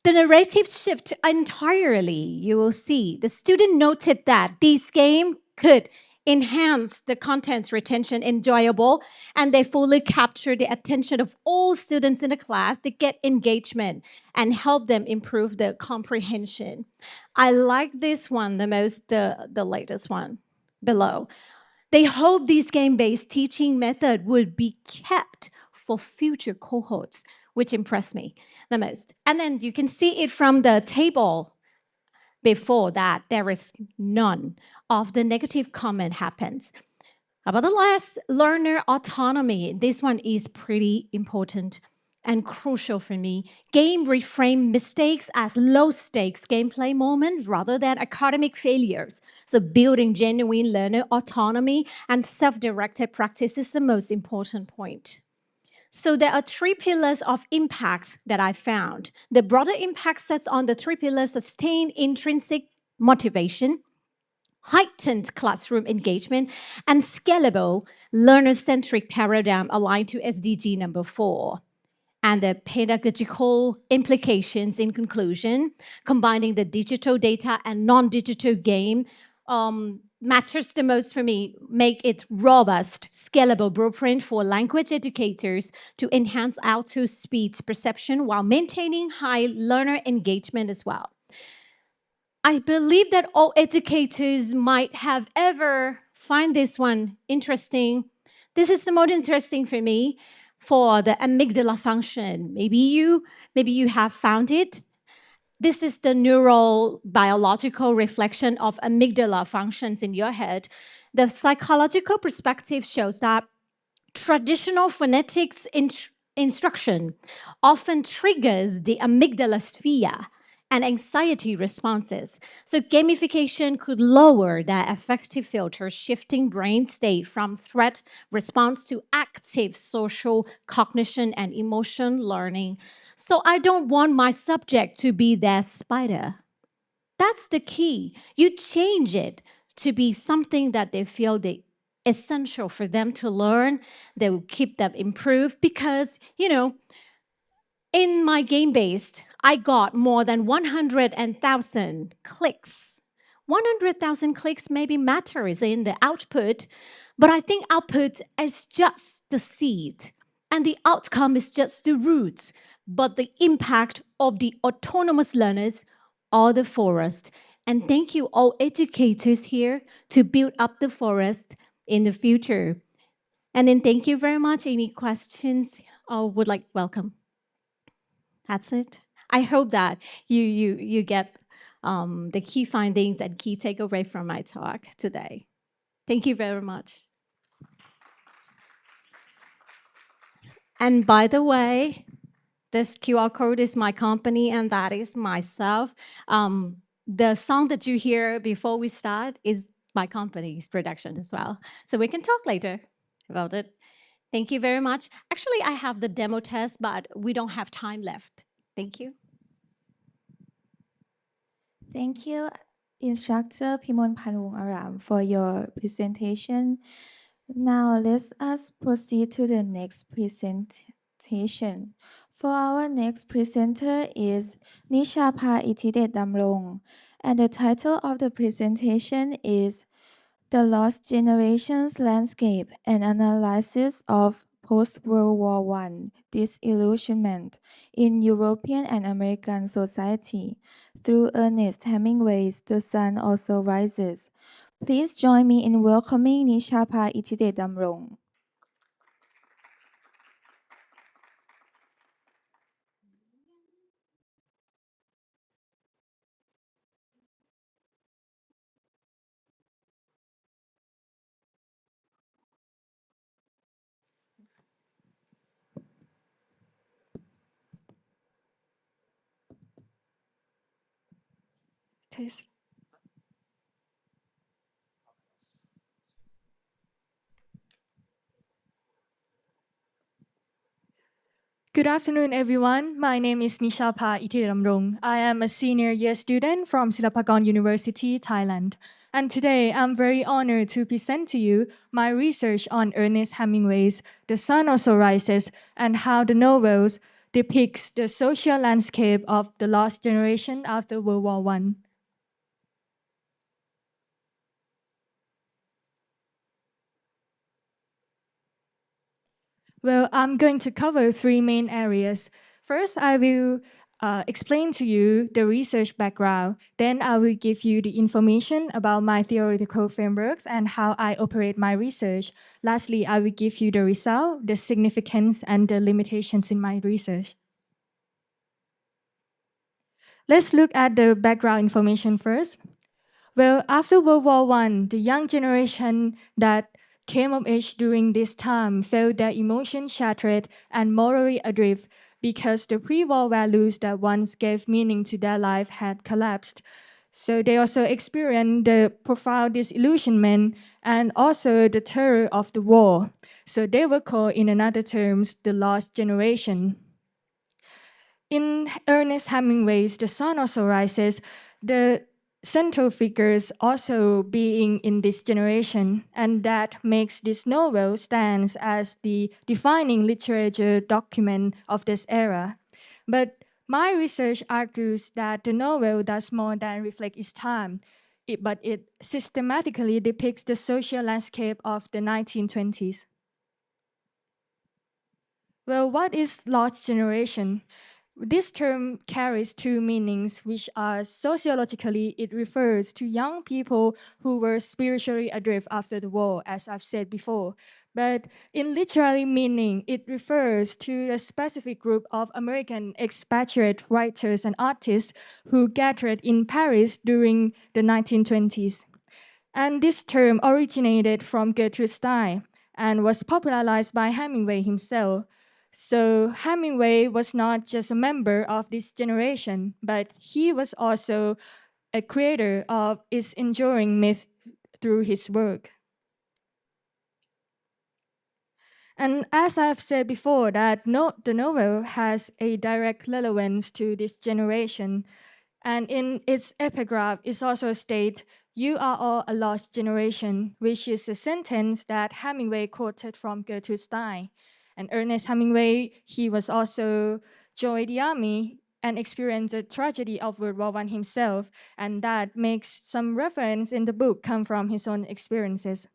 the narrative shift entirely. You will see the student noted that this game could enhance the content's retention enjoyable, and they fully capture the attention of all students in the class. They get engagement and help them improve their comprehension. I like this one the most, the latest one below. They hope this game-based teaching method would be kept for future cohorts, which impressed me the most. And then you can see it from the table before that. There is none of the negative comment happens. About the last, learner autonomy. This one is pretty important and crucial for me. Game reframe mistakes as low-stakes gameplay moments rather than academic failures. So building genuine learner autonomy and self-directed practice is the most important point. So there are 3 pillars of impact that I found. The broader impact sets on the 3 pillars: sustained intrinsic motivation, heightened classroom engagement, and scalable learner-centric paradigm aligned to SDG number 4. And the pedagogical implications in conclusion, combining the digital data and non-digital game matters the most for me. Make it robust, scalable blueprint for language educators to enhance out-to-speech perception while maintaining high learner engagement as well. I believe that all educators might have ever find this one interesting. This is the most interesting for me, for the amygdala function. Maybe you have found it. This is the neurobiological reflection of amygdala functions in your head. The psychological perspective shows that traditional phonetics instruction often triggers the amygdala sphere and anxiety responses. So gamification could lower that affective filter, shifting brain state from threat response to active social cognition and emotion learning. So I don't want my subject to be their spider. That's the key. You change it to be something that they feel essential for them to learn. They will keep them improved because, in my game-based, I got more than 100,000 clicks. 100,000 clicks maybe matters in the output, but I think output is just the seed and the outcome is just the roots, but the impact of the autonomous learners are the forest. And thank you all educators here to build up the forest in the future. And then thank you very much. Any questions or would like welcome? That's it. I hope that you get the key findings and key takeaway from my talk today. Thank you very much. And by the way, this QR code is my company and that is myself. The song that you hear before we start is my company's production as well. So we can talk later about it. Thank you very much. Actually, I have the demo test, but we don't have time left. Thank you. Thank you, Instructor Phimonphan Wong-aram, for your presentation. Now let us proceed to the next presentation. For our next presenter is Nichapha Aittidetdumrong, and the title of the presentation is The Lost Generations Landscape: An Analysis of Post-World War I Disillusionment in European and American Society through Ernest Hemingway's The Sun Also Rises. Please join me in welcoming Nichapha Aittidetdumrong. Good afternoon, everyone. My name is Nichapha Aittidetdumrong. I am a senior year student from Silpakorn University, Thailand. And today, I'm very honored to present to you my research on Ernest Hemingway's The Sun Also Rises and how the novels depicts the social landscape of the lost generation after World War I. Well, I'm going to cover three main areas. First, I will explain to you the research background. Then I will give you the information about my theoretical frameworks and how I operate my research. Lastly, I will give you the result, the significance, and the limitations in my research. Let's look at the background information first. Well, after World War I, the young generation that came of age during this time felt their emotions shattered and morally adrift because the pre-war values that once gave meaning to their life had collapsed. So they also experienced the profound disillusionment and also the terror of the war. So they were called, in another terms, the lost generation. In Ernest Hemingway's The Sun Also Rises, the central figures also being in this generation, and that makes this novel stands as the defining literature document of this era. But my research argues that the novel does more than reflect its time, but it systematically depicts the social landscape of the 1920s. Well, what is lost generation? This term carries two meanings, which are sociologically, it refers to young people who were spiritually adrift after the war, as I've said before. But in literary meaning, it refers to a specific group of American expatriate writers and artists who gathered in Paris during the 1920s. And this term originated from Gertrude Stein and was popularized by Hemingway himself. So Hemingway was not just a member of this generation, but he was also a creator of its enduring myth through his work. And as I've said before, that the novel has a direct relevance to this generation. And in its epigraph, it also states, "You are all a lost generation," which is a sentence that Hemingway quoted from Gertrude Stein. And Ernest Hemingway, he was also joined the army and experienced the tragedy of World War I himself, and that makes some reference in the book come from his own experiences.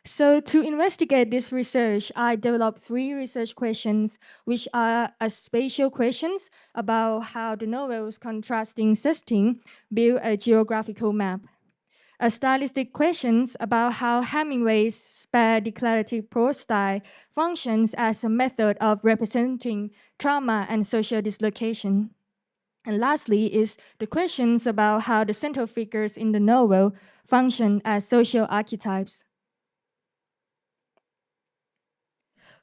So to investigate this research, I developed three research questions, which are a spatial questions about how the novel's contrasting setting build a geographical map, a stylistic questions about how Hemingway's spare declarative prose style functions as a method of representing trauma and social dislocation. And lastly is the questions about how the central figures in the novel function as social archetypes.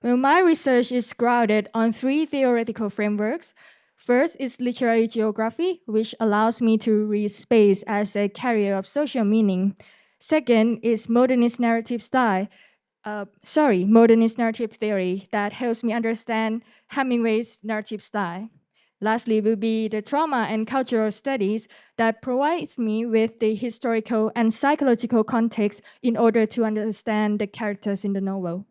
Well, my research is grounded on three theoretical frameworks. First is literary geography, which allows me to read space as a carrier of social meaning. Second is modernist narrative theory that helps me understand Hemingway's narrative style. Lastly will be the trauma and cultural studies that provides me with the historical and psychological context in order to understand the characters in the novel.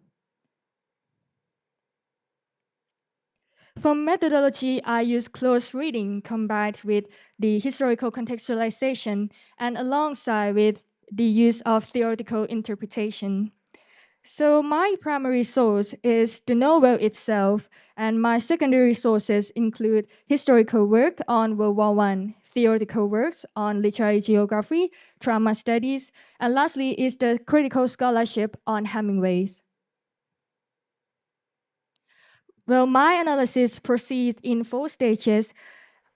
For methodology, I use close reading combined with the historical contextualization and alongside with the use of theoretical interpretation. So my primary source is the novel itself, and my secondary sources include historical work on World War I, theoretical works on literary geography, trauma studies, and lastly is the critical scholarship on Hemingway's. Well, my analysis proceeds in 4 stages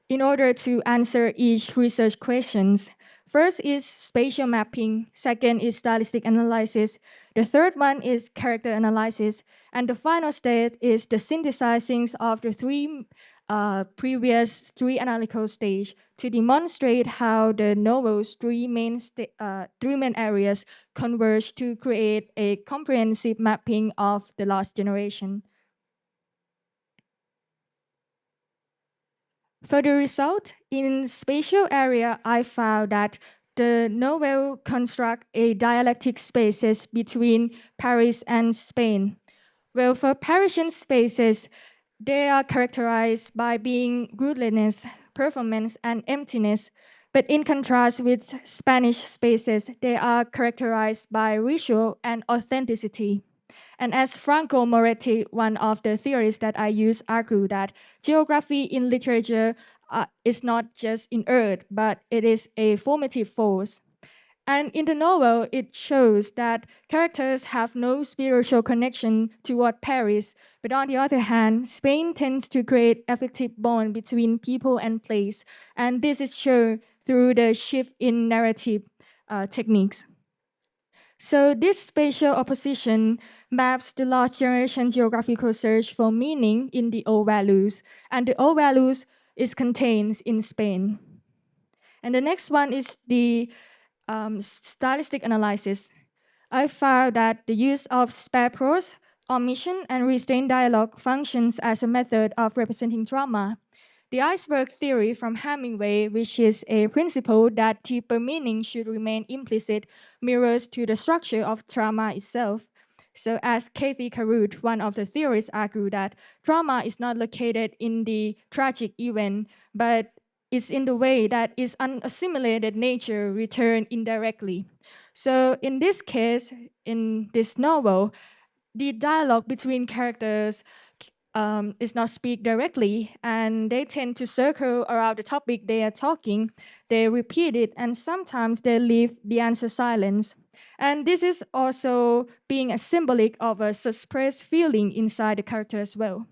in order to answer each research questions. First is spatial mapping, second is stylistic analysis, the third one is character analysis, and the final stage is the synthesizing of the previous three analytical stages to demonstrate how the novel's three main areas converge to create a comprehensive mapping of the lost generation. For the result, in spatial area, I found that the novel construct a dialectic spaces between Paris and Spain. Well, for Parisian spaces, they are characterized by being rootlessness, performance, and emptiness. But in contrast with Spanish spaces, they are characterized by ritual and authenticity. And as Franco Moretti, one of the theorists that I use, argue that geography in literature is not just inert, but it is a formative force. And in the novel, it shows that characters have no spiritual connection toward Paris, but on the other hand, Spain tends to create affective bond between people and place, and this is shown through the shift in narrative techniques. So this spatial opposition maps the lost generation geographical search for meaning in the old values, and the old values is contained in Spain. And the next one is the stylistic analysis. I found that the use of spare prose, omission, and restrained dialogue functions as a method of representing drama. The iceberg theory from Hemingway, which is a principle that deeper meaning should remain implicit, mirrors to the structure of drama itself. So as Kathy Carruth, one of the theorists, argued that drama is not located in the tragic event, but is in the way that its unassimilated nature returned indirectly. So in this case, in this novel, the dialogue between characters is not speak directly, and they tend to circle around the topic they are talking. They repeat it, and sometimes they leave the answer silence. And this is also being a symbolic of a suppressed feeling inside the character as well.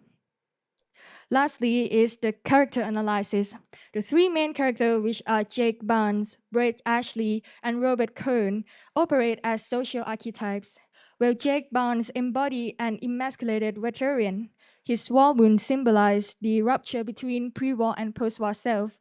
Lastly is the character analysis. The three main characters, which are Jake Barnes, Brett Ashley, and Robert Cohn, operate as social archetypes. Where Jake Barnes embodies an emasculated veteran, his war wound symbolizes the rupture between pre-war and post-war self.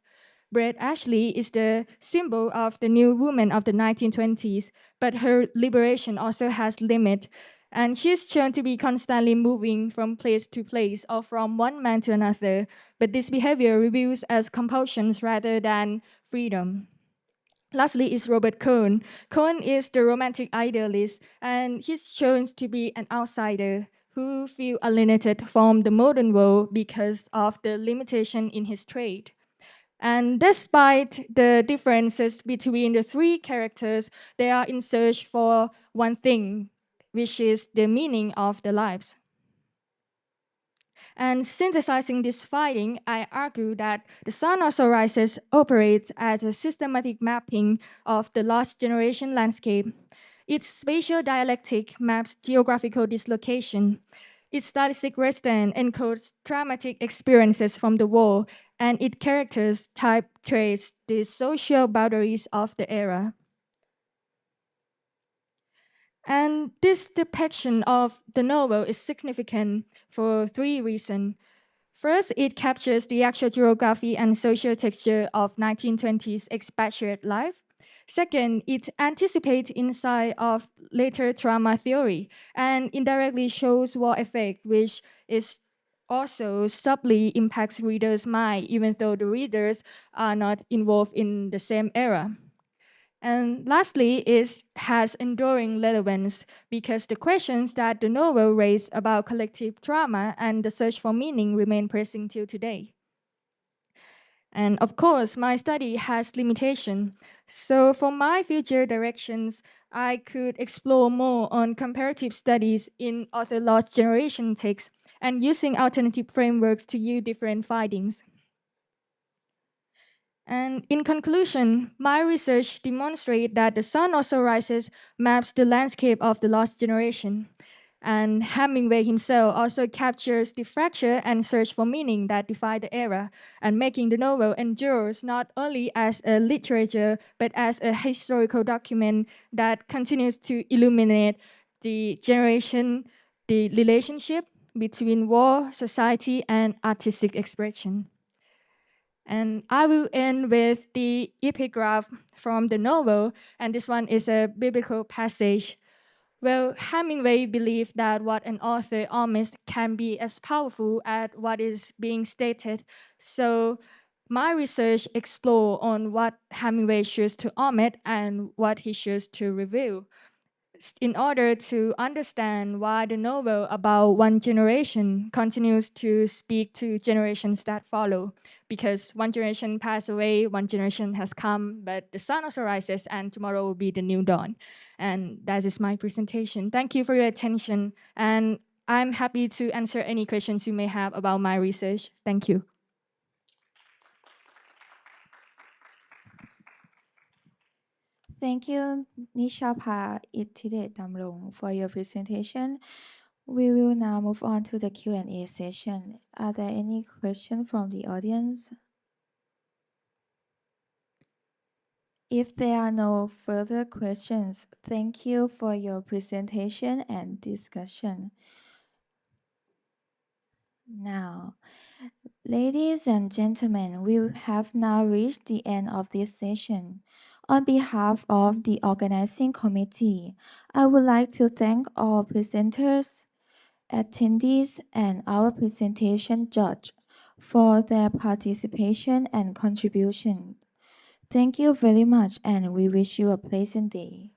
Brett Ashley is the symbol of the new woman of the 1920s, but her liberation also has limit. And she's shown to be constantly moving from place to place or from one man to another, but this behavior reveals as compulsions rather than freedom. Lastly is Robert Cohn. Cohn is the romantic idealist, and he's shown to be an outsider who feels alienated from the modern world because of the limitation in his trade. And despite the differences between the three characters, they are in search for one thing, which is the meaning of their lives. And synthesizing this finding, I argue that The Sun Also Rises operates as a systematic mapping of the lost generation landscape. Its spatial dialectic maps geographical dislocation. Its stylistic resident encodes traumatic experiences from the war, and its characters type trace the social boundaries of the era. And this depiction of the novel is significant for three reasons. First, it captures the actual geography and social texture of 1920s expatriate life. Second, it anticipates insight of later trauma theory and indirectly shows war effect, which is also subtly impacts readers' mind, even though the readers are not involved in the same era. And lastly, it has enduring relevance because the questions that the novel raised about collective trauma and the search for meaning remain pressing till today. And of course, my study has limitation. So for my future directions, I could explore more on comparative studies in author lost generation texts and using alternative frameworks to yield different findings. And in conclusion, my research demonstrates that The Sun Also Rises maps the landscape of the lost generation. And Hemingway himself also captures the fracture and search for meaning that define the era, and making the novel endures not only as a literature, but as a historical document that continues to illuminate the generation, the relationship between war, society, and artistic expression. And I will end with the epigraph from the novel, and this one is a biblical passage. Well, Hemingway believed that what an author omits can be as powerful as what is being stated. So my research explore on what Hemingway chose to omit and what he chose to reveal. in order to understand why the novel about one generation continues to speak to generations that follow. Because one generation passed away, one generation has come, but the sun also rises and tomorrow will be the new dawn. And that is my presentation. Thank you for your attention. And I'm happy to answer any questions you may have about my research. Thank you. Thank you, Nichapha Aittidetdumrong, for your presentation. We will now move on to the Q&A session. Are there any questions from the audience? If there are no further questions, thank you for your presentation and discussion. Now, ladies and gentlemen, we have now reached the end of this session. On behalf of the organizing committee, I would like to thank all presenters, attendees, and our presentation judge for their participation and contribution. Thank you very much, and we wish you a pleasant day.